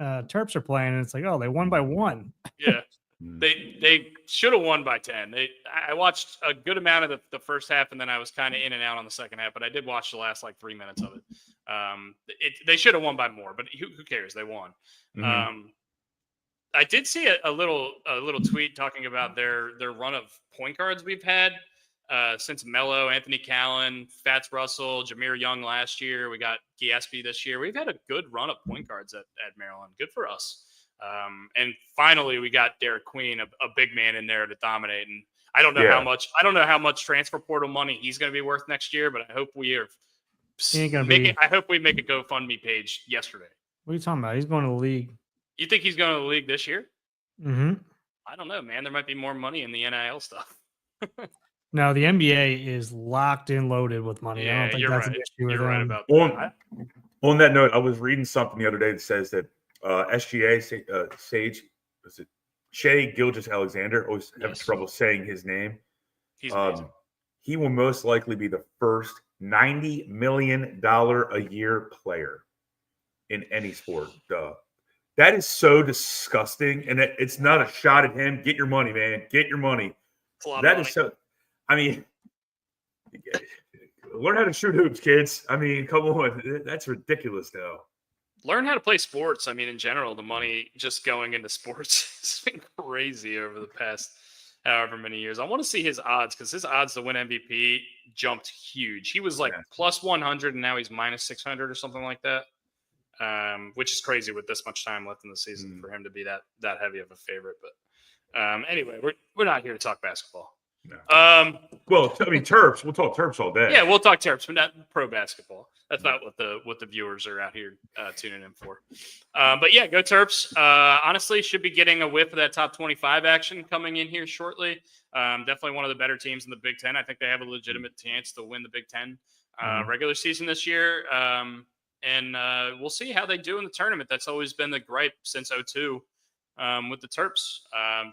Terps are playing," and it's like, "Oh, they won by 1." Yeah, they should have won by 10. I watched a good amount of the first half, and then I was kind of in and out on the second half, but I did watch the last 3 minutes of it. They should have won by more, but who cares? They won. Mhm. I did see a little tweet talking about their run of point guards we've had since Melo, Anthony Callan, Fats Russell, Jameer Young last year. We got Gillespie this year. We've had a good run of point guards at Maryland. Good for us. And finally, we got Derek Queen, a big man in there to dominate. And I don't know how much transfer portal money he's going to be worth next year, but I hope we I hope we make a GoFundMe page yesterday. What are you talking about? He's going to the league. You think he's going to the league this year? Mm-hmm. I don't know, man. There might be more money in the NIL stuff. No, the NBA is locked and loaded with money. I don't think you're that's right. an issue with You're right them. about that. On that note, I was reading something the other day that says that SGA Shea Gilgeous-Alexander, always have trouble saying his name. He's amazing. He will most likely be the first $90 million a year player in any sport. That is so disgusting, and it's not a shot at him. Get your money, man. Get your money. That is so. I mean, learn how to shoot hoops, kids. I mean, come on. That's ridiculous, though. Learn how to play sports. I mean, in general, the money just going into sports has been crazy over the past however many years. I want to see his odds because his odds to win MVP jumped huge. He was like plus 100, and now he's minus 600 or something like that. Which is crazy with this much time left in the season for him to be that heavy of a favorite. But anyway, we're not here to talk basketball. No. Well, I mean, Terps. We'll talk Terps all day. Yeah, we'll talk Terps, but not pro basketball. That's not what the viewers are out here tuning in for. But yeah, go Terps. Honestly, should be getting a whiff of that top 25 action coming in here shortly. Definitely one of the better teams in the Big Ten. I think they have a legitimate chance to win the Big Ten regular season this year. And we'll see how they do in the tournament. That's always been the gripe since 2002 with the Terps.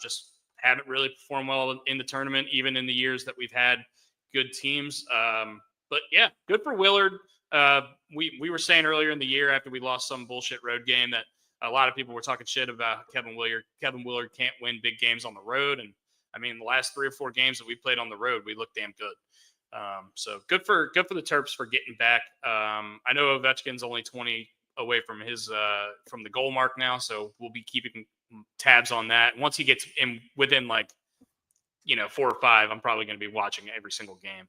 Just haven't really performed well in the tournament, even in the years that we've had good teams. But yeah, good for Willard. We were saying earlier in the year after we lost some bullshit road game that a lot of people were talking shit about Kevin Willard. Kevin Willard can't win big games on the road. And I mean, the last 3 or 4 games that we played on the road, we looked damn good. So good for the Terps for getting back. I know Ovechkin's only 20 away from his from the goal mark now, so we'll be keeping tabs on that. Once he gets in within 4 or 5, I'm probably going to be watching every single game,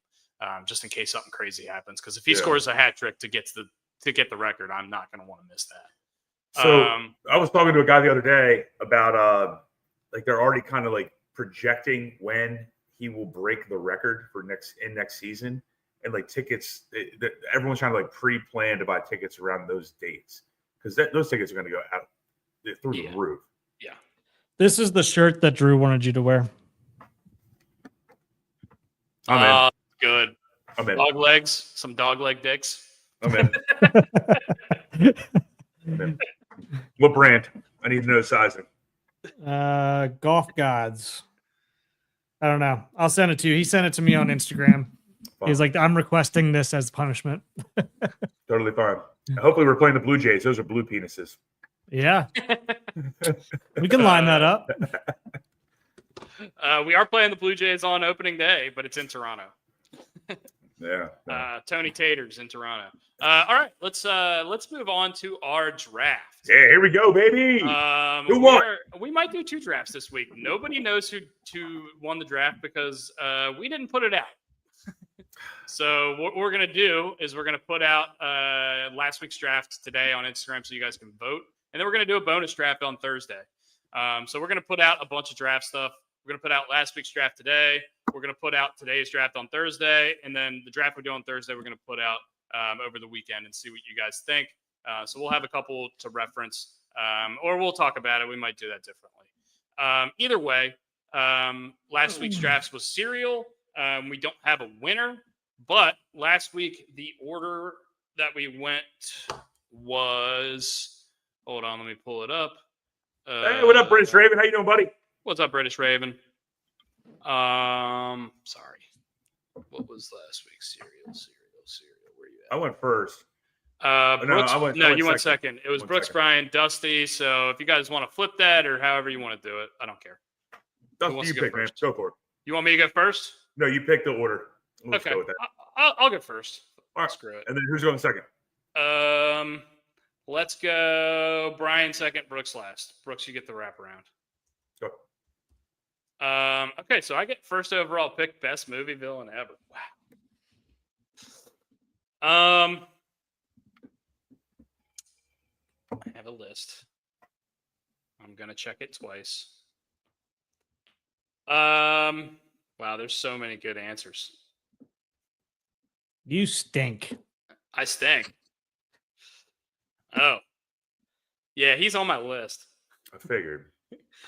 just in case something crazy happens. Because if he scores a hat trick to get the record, I'm not going to want to miss that. So I was talking to a guy the other day about they're already kind of projecting when he will break the record for next season, and tickets. Everyone's trying to pre-plan to buy tickets around those dates because those tickets are going to go out through the roof. Yeah, this is the shirt that Drew wanted you to wear. I'm in. Good. I'm in. Dog legs, some dog leg dicks. I'm in. I'm in. What brand? I need to know sizing. Golf Gods. I don't know. I'll send it to you. He sent it to me on Instagram. Fine. He's like, I'm requesting this as punishment. Totally fine. Hopefully we're playing the Blue Jays. Those are blue penises. Yeah. We can line that up. We are playing the Blue Jays on opening day, but it's in Toronto. Yeah. Tony Tater's in Toronto. All right, let's move on to our draft. Yeah, here we go, baby. Who won? We might do 2 drafts this week. Nobody knows who won the draft because we didn't put it out. So what we're going to do is we're going to put out last week's draft today on Instagram so you guys can vote. And then we're going to do a bonus draft on Thursday. So we're going to put out a bunch of draft stuff. We're going to put out last week's draft today. We're going to put out today's draft on Thursday. And then the draft we do on Thursday, we're going to put out over the weekend and see what you guys think. So we'll have a couple to reference, or we'll talk about it. We might do that differently. Either way, last week's drafts was serial. We don't have a winner, but last week the order that we went was, hold on, let me pull it up. Hey, what up, British Raven? How you doing, buddy? What's up, British Raven? Sorry. What was last week's serial? Where you at? I went first. Brooks, I went you went second. It was Brooks, Brian, Dusty. So if you guys want to flip that or however you want to do it, I don't care. Dusty, you pick, man. Go for it. You want me to go first? No, you pick the order. Let's okay. go with that. I'll go first. All right. Screw it. And then who's going second? Let's go Brian second, Brooks last. Brooks, you get the wraparound. Go. Okay, so I get first overall pick, best movie villain ever. Wow. I have a list. I'm gonna check it twice. Wow, there's so many good answers. You stink. I stink. Oh. Yeah, he's on my list. I figured.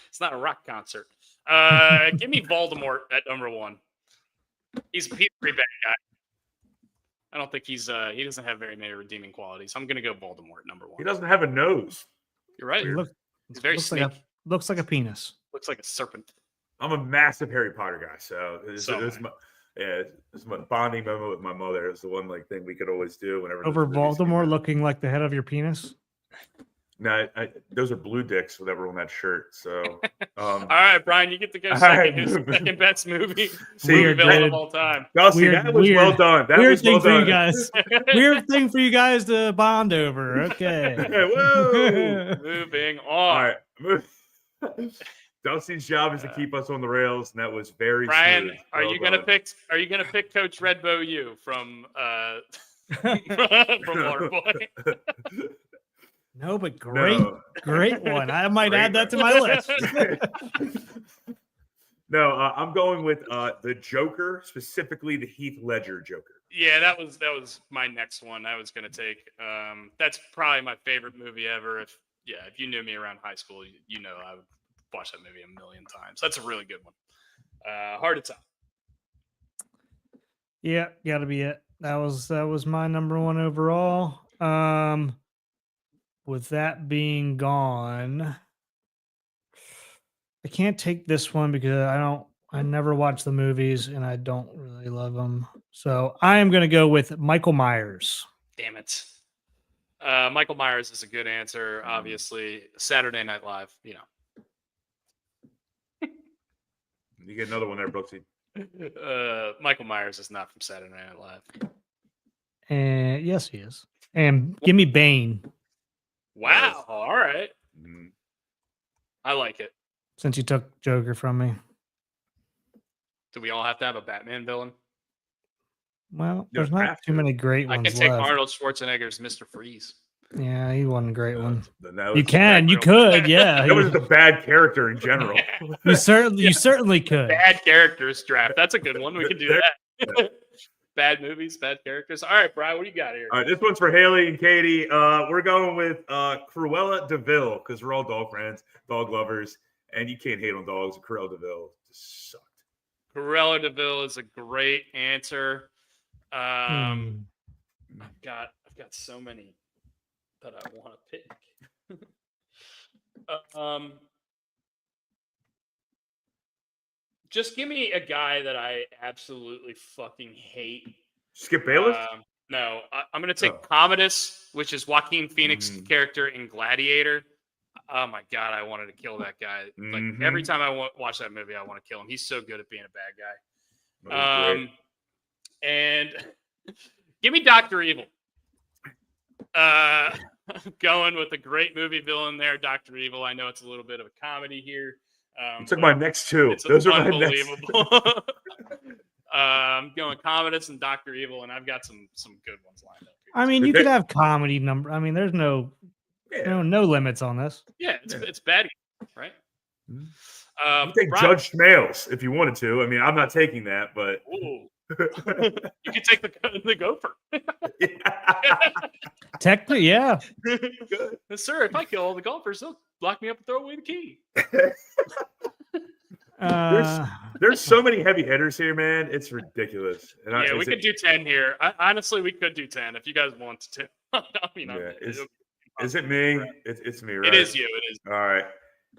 It's not a rock concert. Give me Voldemort at number 1. He's a pretty bad guy. I don't think he doesn't have very many redeeming qualities. I'm gonna go Voldemort number 1. He doesn't have a nose. You're right. He He's very looks sneaky. looks like a penis. Looks like a serpent. I'm a massive Harry Potter guy, so So am this is my bonding moment with my mother. It's the one thing we could always do whenever Over those movies came Voldemort out. looking like the head of your penis. No, those are blue dicks that were on that shirt. So, All right, Brian, you get to go All second. right. Who's the second best movie Weird, villain dude. of all time? Kelsey, Weird- that was well weird- done. That Weird was thing well for you done. guys. Weird thing for you guys to bond over. Okay. Whoa! Moving All on. right. Dustin's job is to keep us on the rails, and that was very Brian, smooth. are Well you gonna done. pick? Are you gonna pick Coach Red Bow U from from Waterboy? No, but great, No. great one. I might Great add that to one. my list. No, I'm going with the Joker, specifically the Heath Ledger Joker. Yeah, that was my next one. I was gonna take. That's probably my favorite movie ever. If you knew me around high school, you know I would watch that movie a million times. That's a really good one. Hard to tell. Yeah, gotta be it. That was my number 1 overall. With that being gone, I can't take this one because I never watch the movies and I don't really love them. So I am gonna go with Michael Myers. Damn it. Michael Myers is a good answer. Obviously, Saturday Night Live. You You get another one there, Brooksy. know, Michael Myers is not from Saturday Night Live. And yes, he is. And give me Bane Wow. All right. Mhm. I like it. since you took Joker from me. Do we all have to have a Batman villain? Well, You there's don't not have too to. many great I ones can take left. Arnold Schwarzenegger's Mr. Freeze. Yeah, he wasn't a great one. Then that You was- can, you real could, bad. yeah. That was just a bad character in general. You certainly could. Bad characters draft. That's a good one. We can do that. Bad movies, bad characters. All right, Brian, what do you got here? All right, this one's for Haley and Katie. We're going with Cruella DeVille because we're all dog friends, dog lovers, and you can't hate on dogs. Cruella DeVille just sucked. Cruella DeVille is a great answer. Hmm. I've got so many that I want to pick. Just give me a guy that I absolutely fucking hate. Skip Bayless? No, I'm going to take Oh. Commodus, which is Joaquin Phoenix's Mhm. character in Gladiator. Oh my god, I wanted to kill that guy. Like every Mhm. time I watch that movie, I want to kill him. He's so good at being a bad guy. That was great. And give me Dr. Evil. Going with a great movie villain there, Dr. Evil. I know it's a little bit of a comedy here. You took but my next two. it's Those are my next. unbelievable. I'm going Commodus and Dr. Evil, and I've got some good ones lined up here. I mean, you They- could have comedy number. I mean, there's no Yeah. no limits on this. Yeah, Yeah. it's bad, right? Mhm. You take Brian- Judge Smales if you wanted to. I mean, I'm not taking that, but Ooh. You can take the gopher. Technically, yeah. Yes, sir, if I kill all the golfers, they'll lock me up and throw away the key. There's so many heavy hitters here, man. It's ridiculous. And Yeah, we could do 10 here. Honestly, we could do 10 if you guys want to. I mean, Yeah, it'll be Is it me? It's me, right? It is you. It is. All right.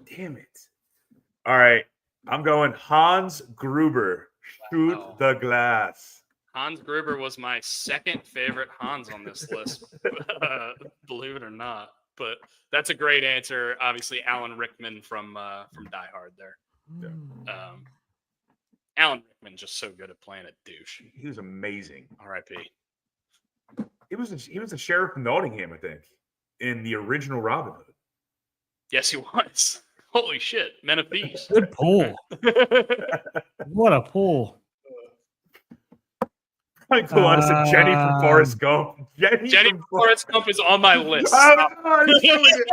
Damn it. All right. I'm going Hans Gruber. Shoot Wow. the glass. Hans Gruber was my second favorite Hans on this list, believe it or not. But that's a great answer. Obviously, Alan Rickman from Die Hard there. Alan Rickman just so good at playing a douche. He was amazing. R.I.P. He was a sheriff in Nottingham, I think, in the original Robin Hood. Yes, he was. Holy shit, Men of Thieves. Good pull. What a pull. Like the one said Jenny from Forrest Gump. Jenny from Forrest Gump is on my list. Oh, no, it's doing it.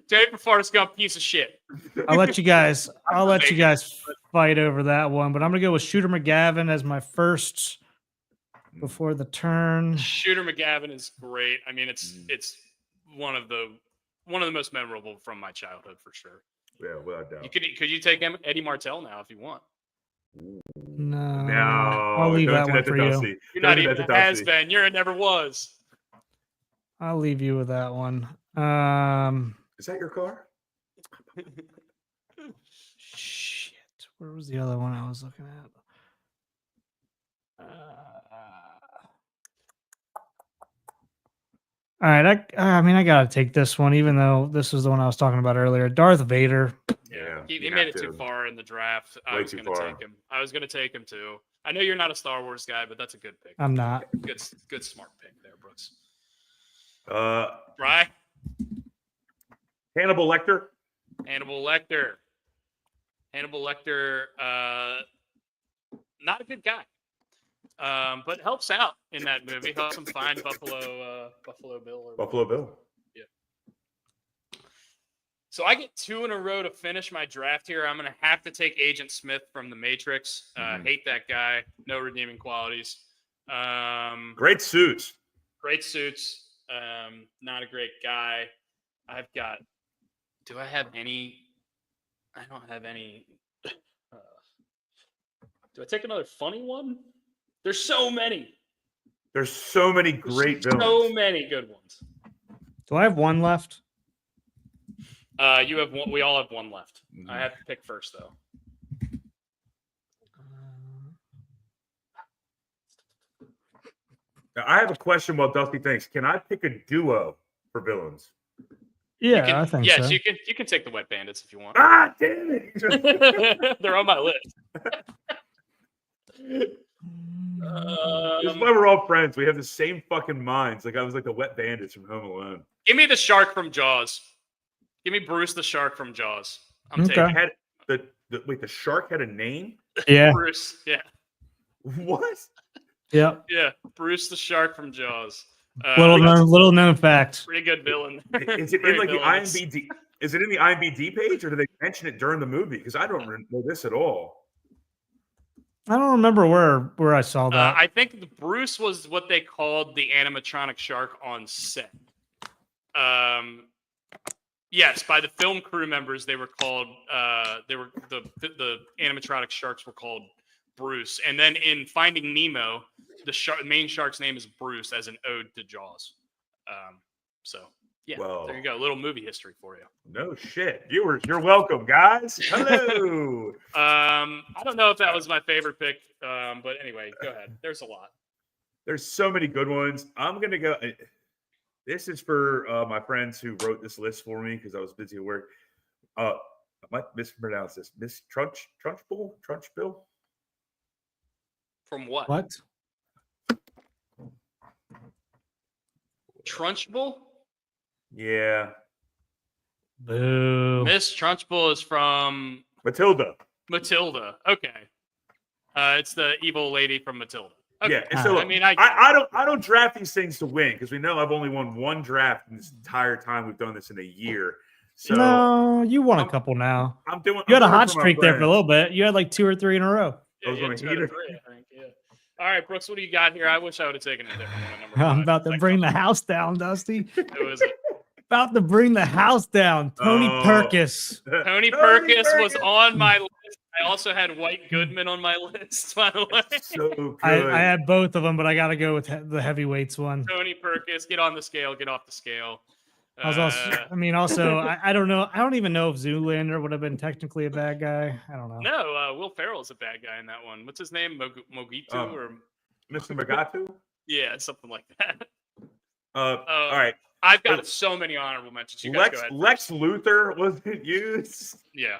Jenny from Forrest Gump, piece of shit. I'll let you guys fight over that one, but I'm gonna go with Shooter McGavin as my first before the turn. Shooter McGavin is great. I mean, it's one of the most memorable from my childhood for sure. Yeah, without doubt. Could you take Eddie Martell now if you want? No, No, I'll leave don't that do one to for you. Dusty. You're Don't not do even that to a has Dusty. been. You're a never was. I'll leave you with that one. Is that your car? Shit. Where was the other one I was looking at? All right, I gotta take this one, even though this was the one I was talking about earlier. Darth Vader. Yeah, He you made have it too to. far in the draft. I Way was too going to far. take him. I was going to take him too. I know you're not a Star Wars guy, but that's a good pick. I'm not. Good smart pick there, Brooks. Hannibal Bry, Lecter. Hannibal Lecter. Hannibal Lecter, not a good guy, but helps out in that movie. Helps him find Buffalo Bill. Or Buffalo Bill. So I get 2 in a row to finish my draft here. I'm going to have to take Agent Smith from The Matrix. Hate that guy. No redeeming qualities. Great suits. Great suits. Not a great guy. Do I have any? I don't have any. Do I take another funny one? There's so many. There's so many great villains. So many good ones. Do I have one left? You have one. We all have one left. I have to pick first, though. Now, I have a question while Dusty thinks. Can I pick a duo for villains? Yeah, I think yes, so. you can take the Wet Bandits if you want. Ah, damn it! They're on my list. This is why we're all friends. We have the same fucking minds. Like I was like the Wet Bandits from Home Alone. Give me the shark from Jaws. Give me Bruce the shark from Jaws. I'm Okay. taking Had wait, the shark had a name? Yeah, Bruce. Yeah, What? yeah. yeah. Bruce the shark from Jaws. Little known fact. Pretty good villain. Is it in Great like the villain. IMDb? Is it in the IMDb page, or do they mention it during the movie? Because I don't know this at all. I don't remember where I saw that. I think the Bruce was what they called the animatronic shark on set. Yes, by the film crew members, they were called. They were the animatronic sharks were called Bruce, and then in Finding Nemo, the main shark's name is Bruce, as an ode to Jaws. So yeah, Well, there you go, a little movie history for you. No shit, viewers, you're welcome, guys. Hello. I don't know if that was my favorite pick, but anyway, go ahead. There's a lot. There's so many good ones. I'm gonna go. This is for my friends who wrote this list for me because I was busy at work. I might mispronounce this. Miss Trunchbull. From what? What? Trunchbull? Yeah, Boo. Miss Trunchbull is from Matilda. Matilda. Okay. It's the evil lady from Matilda. Okay. Yeah, and so I mean, I don't draft these things to win because we know I've only won one draft in this entire time we've done this in a year. So No, you won a couple now. I'm doing. You had I'm a doing hot it for my streak there for a friends. little bit. You had like 2 or 3 in a row. Yeah, I was yeah, gonna 2 out of heat 3, I think. Yeah. All right, Brooks, what do you got here? I wish I would have taken a different one. Number I'm 5. about to bring the house down, Dusty. Who is it? About to bring the house down. Tony Oh. Perkis. Tony Perkis was on my list. I also had White Goodman on my list, by the way. So good. I had both of them, but I got to go with the heavyweights one. Tony Perkis, get on the scale, get off the scale. I was also, I don't know. I don't even know if Zoolander would have been technically a bad guy. I don't know. No, Will Ferrell's a bad guy in that one. What's his name? Mogitu or Mr. Magatu. yeah, something like that. All right. I've got so many honorable mentions. You guys go ahead. Lex Luthor wasn't used. Yeah,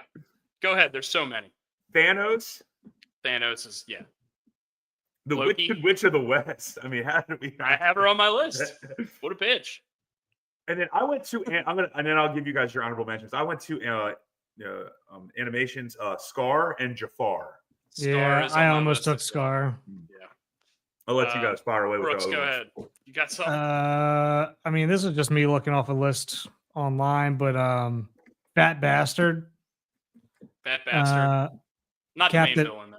go ahead. There's so many. Thanos. Thanos is The Loki. Wicked Witch of the West. I mean, how did we? I have her on my list. What a bitch. And then I went to, and then I'll give you guys your honorable mentions. I went to animations, Scar and Jafar. Scar Yeah, is on I my almost list took as well. Scar. Yeah. I'll let you guys fire away with Brooks, the go other ones. ahead. You got something? I mean, this is just me looking off a list online, but Fat Bastard, Fat Bastard. Not the Captain- main villain, though.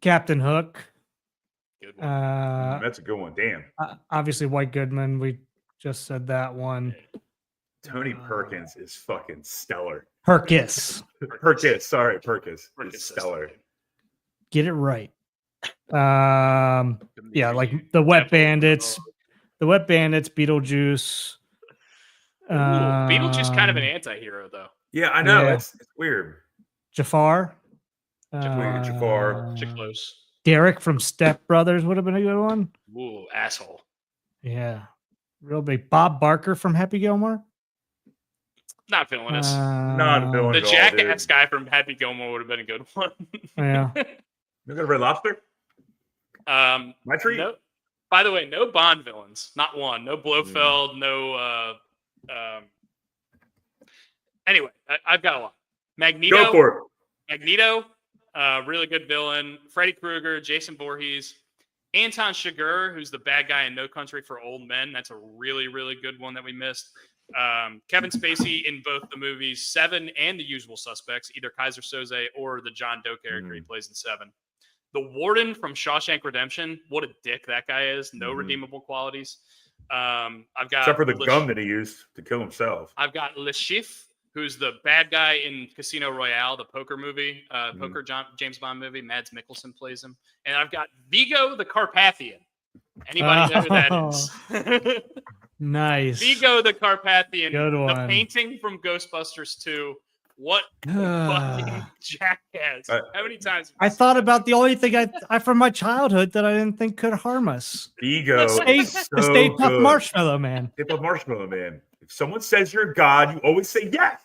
Captain Hook, Good one. That's a good one. Damn. obviously White Goodman. We just said that one. Tony Perkins is fucking stellar. Perkis, Perkins, sorry, Perkins Perkins is is stellar. get it right. The Yeah, Mary like the Wet Devil Bandits, Dog. Beetlejuice. Ooh, Beetlejuice kind of an um, anti-hero, though. Yeah, I know. Yeah. It's weird. Jafar. Jafar. Chiclos. Derek from Step Brothers would have been a good one. Ooh, asshole. Yeah, real big. Bob Barker from Happy Gilmore. Not villainous. Not a villain. The at all, jackass dude. guy from Happy Gilmore would have been a good one. Yeah. You got a Red Lobster? My treat. No, by the way, no Bond villains. Not one. No Blofeld. No. Anyway, I've got a lot. Magneto. Go for it. Magneto, really good villain. Freddy Krueger, Jason Voorhees, Anton Chigurh, who's the bad guy in No Country for Old Men. That's a really, really good one that we missed. Kevin Spacey in both the movies Seven and The Usual Suspects, either Kaiser Soze or the John Doe character he plays in Seven. The Warden from Shawshank Redemption, what a dick that guy is. No redeemable qualities. I've got Except for the gum that he used to kill himself. I've got Le Chiffre, who's the bad guy in Casino Royale, the poker movie, James Bond movie. Mads Mikkelsen plays him. And I've got Vigo the Carpathian. Anybody know who that is? Nice. Vigo the Carpathian, Good the one. painting from Ghostbusters 2. What fucking jackass. How many times? I thought about the only thing I from my childhood that I didn't think could harm us. Ego. The Stay Puft Marshmallow Man. Stay Puft Marshmallow Man. If someone says you're God, you always say yes.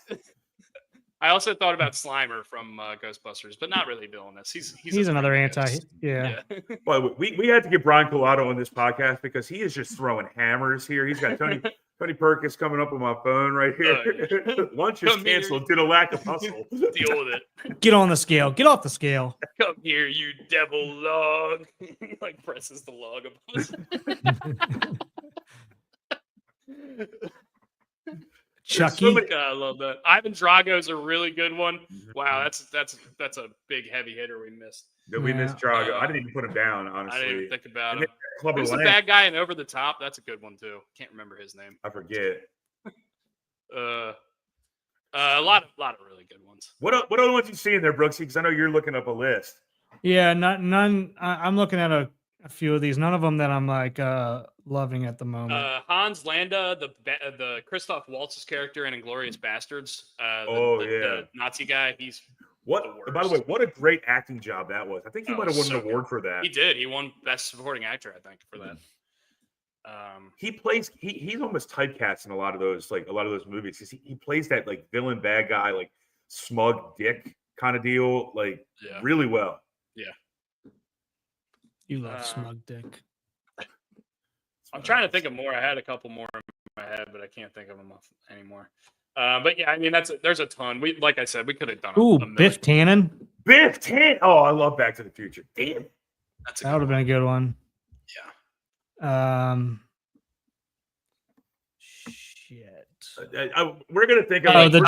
I also thought about Slimer from Ghostbusters, but not really villainous. He's another anti. Yeah. Well, we had to get Brian Colato on this podcast because he is just throwing hammers here. He's got Tony Perkins coming up on my phone right here. Lunch is Come here. canceled due to lack of hustle. Deal with it. Get on the scale. Get off the scale. Come here, you devil log. He like presses the log above us. Chucky. God, I love that. Ivan Drago's a really good one. Wow, that's a big heavy hitter we missed. Did we miss Drago? I didn't even put him down, honestly. I didn't even think about And him. then Clubber Who's the Lang, bad guy in Over the Top? That's a good one too. Can't remember his name. I forget. A lot of really good ones. What other ones you see in there, Brooksy? Because I know you're looking up a list. Yeah, none. I'm looking at a few of these. None of them that I'm like loving at the moment. Hans Landa, the Christoph Waltz's character in Inglourious Bastards. The Nazi guy. He's What? the By the way, worst. what a great acting job that was. I think he might have won so an award for that. He did. He won Best Supporting Actor, I think, for that. He plays. He's almost typecast in a lot of those movies. 'Cause he plays that like villain bad guy, like smug dick kind of deal, like really well. You love smug dick. I'm trying to think of more. I had a couple more in my head, but I can't think of them anymore. But yeah, I mean there's a ton. Like I said, we could have done. Ooh, a million. Biff Tannen. Biff Tannen. Oh, I love Back to the Future. Damn. That's That would have been a good one. Yeah. Shit. We're gonna think of Oh, the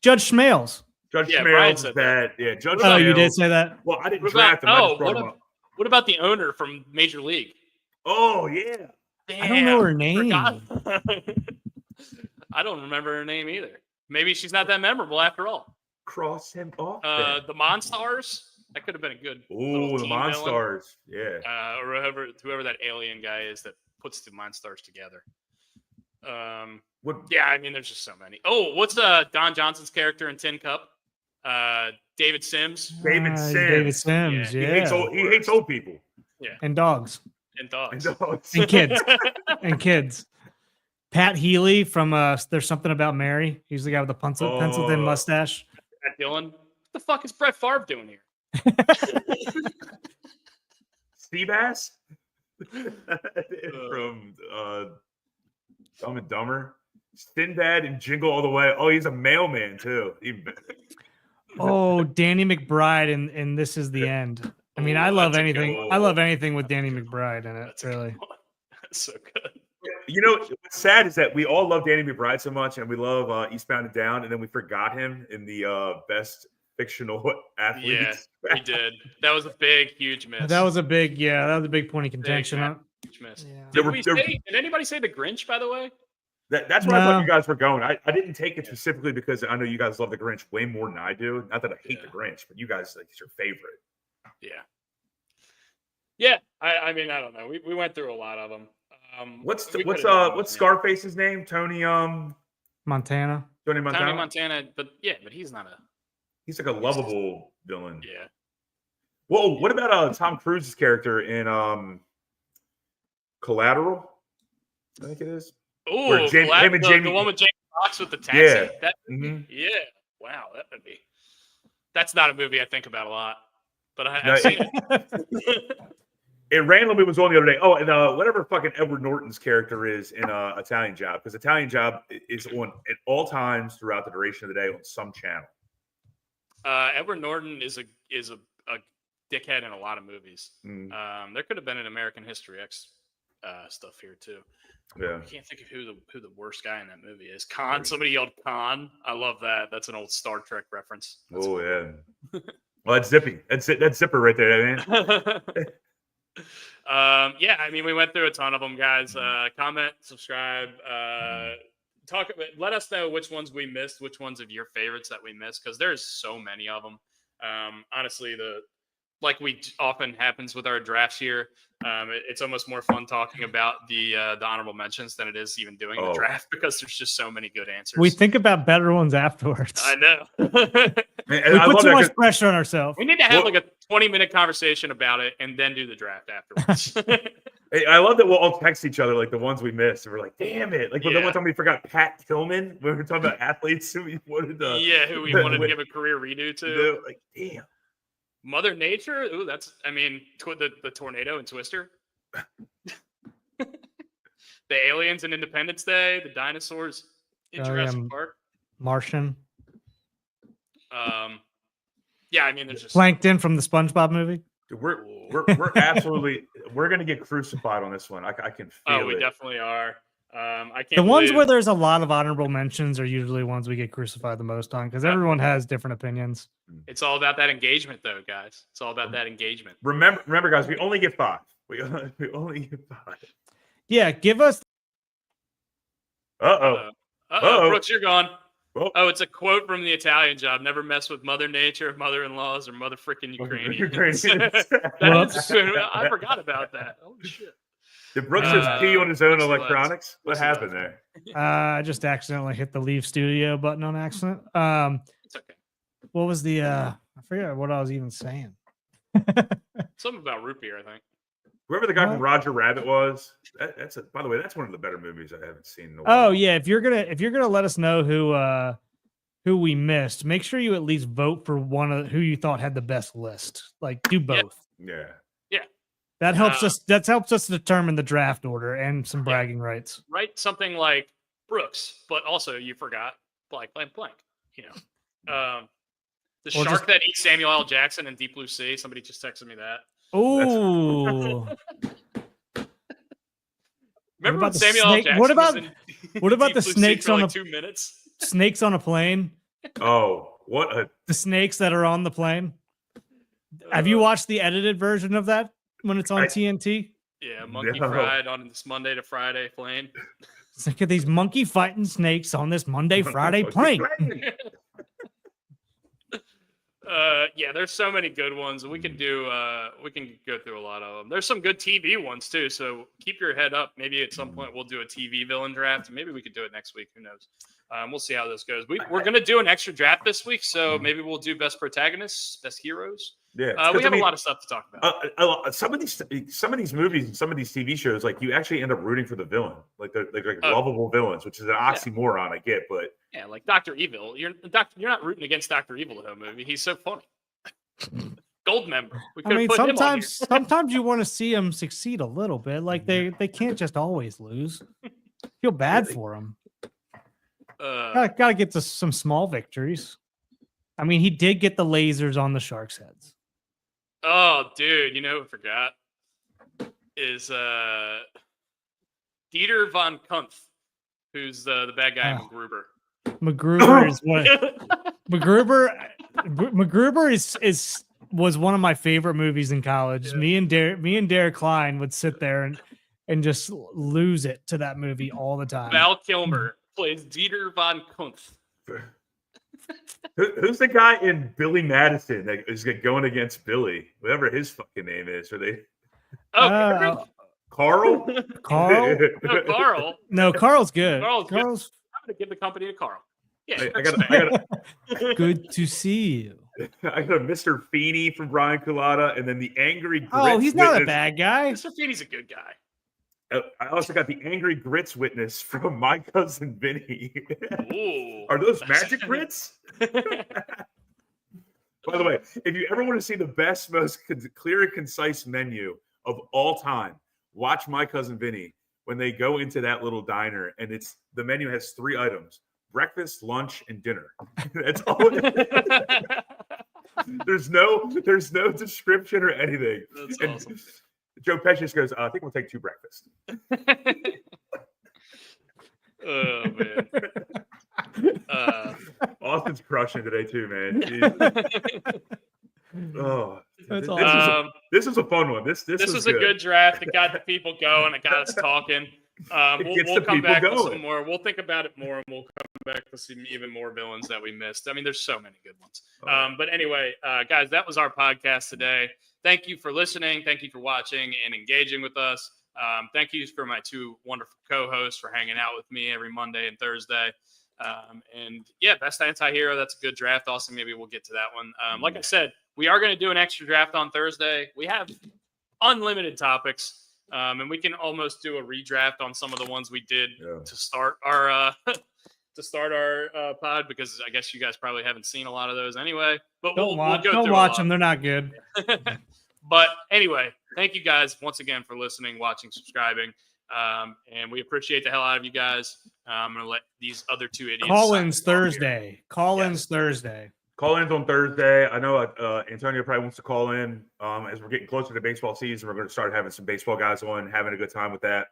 Judge Smales. Judge Yeah, Brian Smales is said bad. Yeah, Judge. Oh, you Smales. did say that. Well, I didn't What draft him. about- I just brought him up. What about the owner from Major League? Oh yeah. Damn, I don't know her name. forgot. I don't remember her name either. Maybe she's not that memorable after all. Cross him off. The Monstars. That could have been a good. Oh, the team villain. Monstars. Yeah. Or whoever that alien guy is that puts the Monstars together. What? Yeah, I mean, there's just so many. Oh, what's Don Johnson's character in Tin Cup? David Sims David Sims. David Sims. He Yeah. hates old people. And dogs. and dogs. And kids. And kids. Pat Healy from There's Something About Mary. He's the guy with the pencil thin mustache. Matt Dillon. What the fuck is Brett Favre doing here? Seabass from Dumb and Dumber. Sinbad and Jingle All the Way. Oh, he's a mailman too. Even better. Oh, Danny McBride and This Is the End. I mean, Ooh, I love that's a good anything. one. I love anything with Danny McBride in it. That's a good Really. one. That's so good. You know, what's sad is that we all love Danny McBride so much, and we love Eastbound and Down, and then we forgot him in the best fictional athletes. Yeah, we did. That was a big, huge miss. That was a big point of contention. man. Huge miss. Yeah. Did anybody say the Grinch, by the way? That's where I thought No. you guys were going. I didn't take it specifically because I know you guys love the Grinch way more than I do. Not that I hate the Grinch, but you guys like it's your favorite. Yeah. Yeah. I mean, I don't know. We went through a lot of them. What's we could've done what's it. Scarface's name? Tony Montana. Tony Montana. Tony Montana, but he's not a. He's like a lovable villain. Yeah. Whoa, what about Tom Cruise's character in Collateral? I think it is. Oh, Where him and Jamie- the one with Jamie Foxx with the taxi. Yeah. That, Mhm. yeah. Wow, that would be. That's not a movie I think about a lot, but No, I've seen it. It randomly was on the other day. Oh, and whatever fucking Edward Norton's character is in Italian Job, because Italian Job is on at all times throughout the duration of the day on some channel. Edward Norton is a dickhead in a lot of movies. Mm, There could have been an American History X stuff here too. yeah. I can't think of who the worst guy in that movie is. Khan. Somebody yelled Khan. I love that. That's an old Star Trek reference. That's Oh yeah. Well, that's Zippy. That's it. That's Zipper right there, man. Yeah, I mean, we went through a ton of them, guys. Comment, subscribe, let us know which ones we missed, which ones of your favorites that we missed, because there's so many of them. Honestly, like we often happens with our drafts here, it's almost more fun talking about the honorable mentions than it is even doing the draft, because there's just so many good answers. We think about better ones afterwards. I know. And We I put love too that much 'cause- pressure on ourselves. We need to have like a 20-minute conversation about it and then do the draft afterwards. Hey, I love that we'll all text each other like the ones we missed, and we're like, "Damn it!" Like the Yeah. one time we forgot Pat Tillman when we were talking about athletes who we wanted to, who we wanted to give a career redo to. like, damn. Mother Nature. Ooh, that's. I mean, the tornado and Twister. The aliens in Independence Day. The dinosaurs in Jurassic Park. Martian. Yeah, I mean, there's just Plankton from the SpongeBob movie. Dude, we're absolutely we're gonna get crucified on this one. I can feel Oh, we it. definitely are. I can't. The ones believe- where there's a lot of honorable mentions are usually ones we get crucified the most on because everyone has different opinions. It's all about that engagement, though, guys. It's all about that engagement. Remember, guys, we only get 5. We only get 5. Yeah, give us. Uh-oh. Uh-oh, Brooks, you're gone. Oh. Oh, it's a quote from the Italian Job. Never mess with Mother Nature, mother-in-laws, or mother freaking Ukrainians. I forgot about that. Oh, shit. Did Brooks just pee on his own Brooks electronics? What Brooks happened there? I just accidentally hit the leave studio button on accident. It's okay. What was the? I forget what I was even saying. Something about root beer, I think. Whoever the guy What? from Roger Rabbit was, by the way, that's one of the better movies I haven't seen in a while. Oh yeah, if you're gonna let us know who we missed, make sure you at least vote for one of who you thought had the best list. Like do both. Yeah. That helps us. That helps us determine the draft order and some bragging rights. Write something like Brooks, but also you forgot blank, blank, blank. You know, the Or shark just- that eats Samuel L. Jackson in Deep Blue Sea. Somebody just texted me that. Ooh. Remember about when the Samuel L. snake- Jackson what about- was in what about Deep the Blue Sea snakes for on like the- 2 minutes? Snakes on a plane. Oh, what a The snakes that are on the plane. Have you watched the edited version of that when it's on TNT? Yeah, monkey No. fried on this Monday to Friday plane. Look at these monkey fighting snakes on this Monday Friday plane. Yeah, there's so many good ones. We can go through a lot of them. There's some good TV ones too. So keep your head up. Maybe at some point we'll do a TV villain draft. Maybe we could do it next week. Who knows? We'll see how this goes. We're gonna do an extra draft this week, so maybe we'll do best protagonists, best heroes. yeah. We have a lot of stuff to talk about. Some of these movies and some of these TV shows, like you actually end up rooting for the villain, like they're lovable villains, which is an oxymoron. I get, but Yeah, like Dr. Evil. You're not rooting against Dr. Evil the whole movie. He's so funny. Gold member. We I could mean, put him on here. sometimes you want to see them succeed a little bit. Like they can't just always lose. Feel bad for them. Gotta get to some small victories. I mean, he did get the lasers on the Sharks' heads. Oh, dude, you know who I forgot? Is Dieter von Kumpf, who's the bad guy in MacGruber. MacGruber is what MacGruber was one of my favorite movies in college. Yeah. Me and Derek Klein would sit there and just lose it to that movie all the time. Val Kilmer plays Dieter von Kumpf. Who's the guy in Billy Madison that is going against Billy, whatever his fucking name is? Are they Oh, Carl? Carl? no, Carl. No, Carl's good. Carl's good. Carl's I'm gonna give the company to Carl. Yeah, I got good to see you. I got a Mr. Feeney from Brian Culata, and then the Angry Grits. Oh, he's not a Witness. bad guy. Mr. Feeney's a good guy. I also got the Angry Grits Witness from My Cousin Vinny. Ooh, Are those magic grits? By the way, if you ever want to see the best, most clear and concise menu of all time, watch My Cousin Vinny when they go into that little diner, and the menu has 3 items: breakfast, lunch, and dinner. That's all. There's no description or anything. That's And awesome. Joe Pesci just goes, I think we'll take 2 breakfasts. Oh man. Austin's crushing today too, man. Jeez. Oh, That's this is a fun one. This was a good draft. It got the people going. It got us talking. We'll come back with some more. We'll think about it more, and we'll come back with some even more villains that we missed. I mean, there's so many good ones. But anyway, guys, that was our podcast today. Thank you for listening. Thank you for watching and engaging with us. Thank you for my 2 wonderful co-hosts for hanging out with me every Monday and Thursday. And yeah, best anti-hero. That's a good draft. Also, maybe we'll get to that one. Like I said, we are going to do an extra draft on Thursday. We have unlimited topics. And we can almost do a redraft on some of the ones we did to start our pod, because I guess you guys probably haven't seen a lot of those anyway. But we'll go don't through watch them; they're not good. But anyway, thank you guys once again for listening, watching, subscribing, and we appreciate the hell out of you guys. I'm gonna let these other 2 idiots. Call-ins Thursday. Call-ins Thursday. Call-ins on Thursday. I know Antonio probably wants to call in. As we're getting closer to baseball season, we're going to start having some baseball guys on, having a good time with that.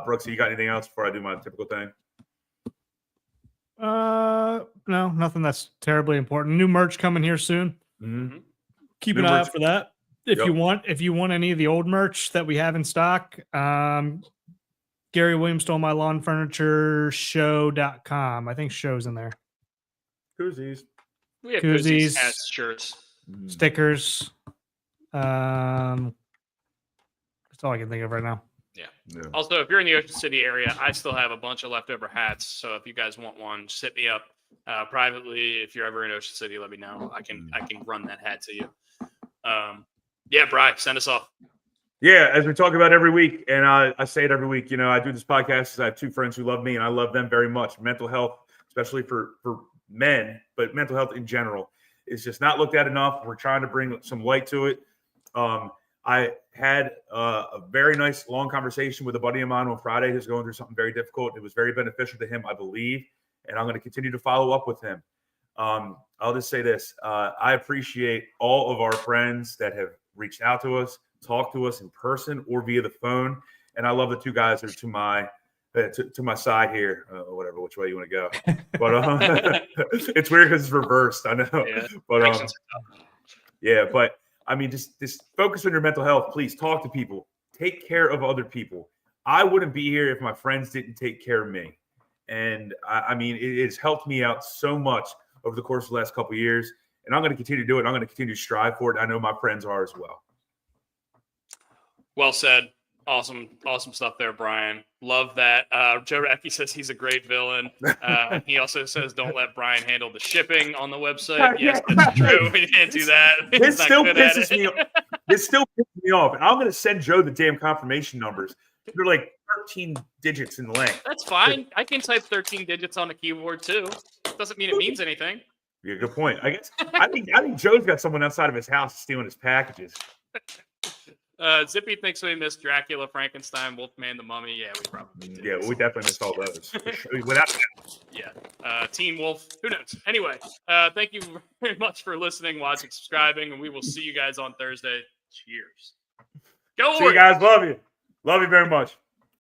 Brooks, you got anything else before I do my typical thing? No, nothing that's terribly important. New merch coming here soon. Mm-hmm. Keep New an eye merch. out for that. If you want any of the old merch that we have in stock, Gary Williams Stole My Lawn Furniture show.com. I think show's in there. Koozies. We have koozies, hats, shirts, stickers. That's all I can think of right now. Yeah. Also, if you're in the Ocean City area, I still have a bunch of leftover hats. So if you guys want one, just hit me up privately. If you're ever in Ocean City, let me know. I can run that hat to you. Yeah, Bri, send us off. Yeah, as we talk about every week, and I say it every week, I do this podcast because I have 2 friends who love me, and I love them very much. Mental health, especially for men, but mental health in general, is just not looked at enough. We're trying to bring some light to it. I had a very nice long conversation with a buddy of mine on Friday who's going through something very difficult. It was very beneficial to him, I believe, and I'm going to continue to follow up with him. I'll just say this. I appreciate all of our friends that have reached out to us, talked to us in person or via the phone. And I love the 2 guys that are to my side here, whatever, which way you want to go. But it's weird because it's reversed. I know. Yeah. But but I mean, just focus on your mental health. Please talk to people. Take care of other people. I wouldn't be here if my friends didn't take care of me. And I mean, it has helped me out so much over the course of the last couple of years. And I'm going to continue to do it. I'm going to continue to strive for it. I know my friends are as well. Well said. Awesome stuff there, Brian. Love that. Joe Radke says he's a great villain. He also says don't let Brian handle the shipping on the website. Yes, that's true. We can't do that. This still pisses me off. This still pisses me off. And I'm going to send Joe the damn confirmation numbers. They're like 13 digits in length. That's fine. I can type 13 digits on the keyboard too. Doesn't mean it means anything. Yeah, good point. I think Joe's got someone outside of his house stealing his packages. Zippy thinks we missed Dracula, Frankenstein, Wolfman, the Mummy. Yeah, we probably did. Yeah, we definitely missed all those. Without Yeah. Teen Wolf. Who knows? Anyway, thank you very much for listening, watching, subscribing, and we will see you guys on Thursday. Cheers. Go see you Orioles! guys. Love you. Love you very much.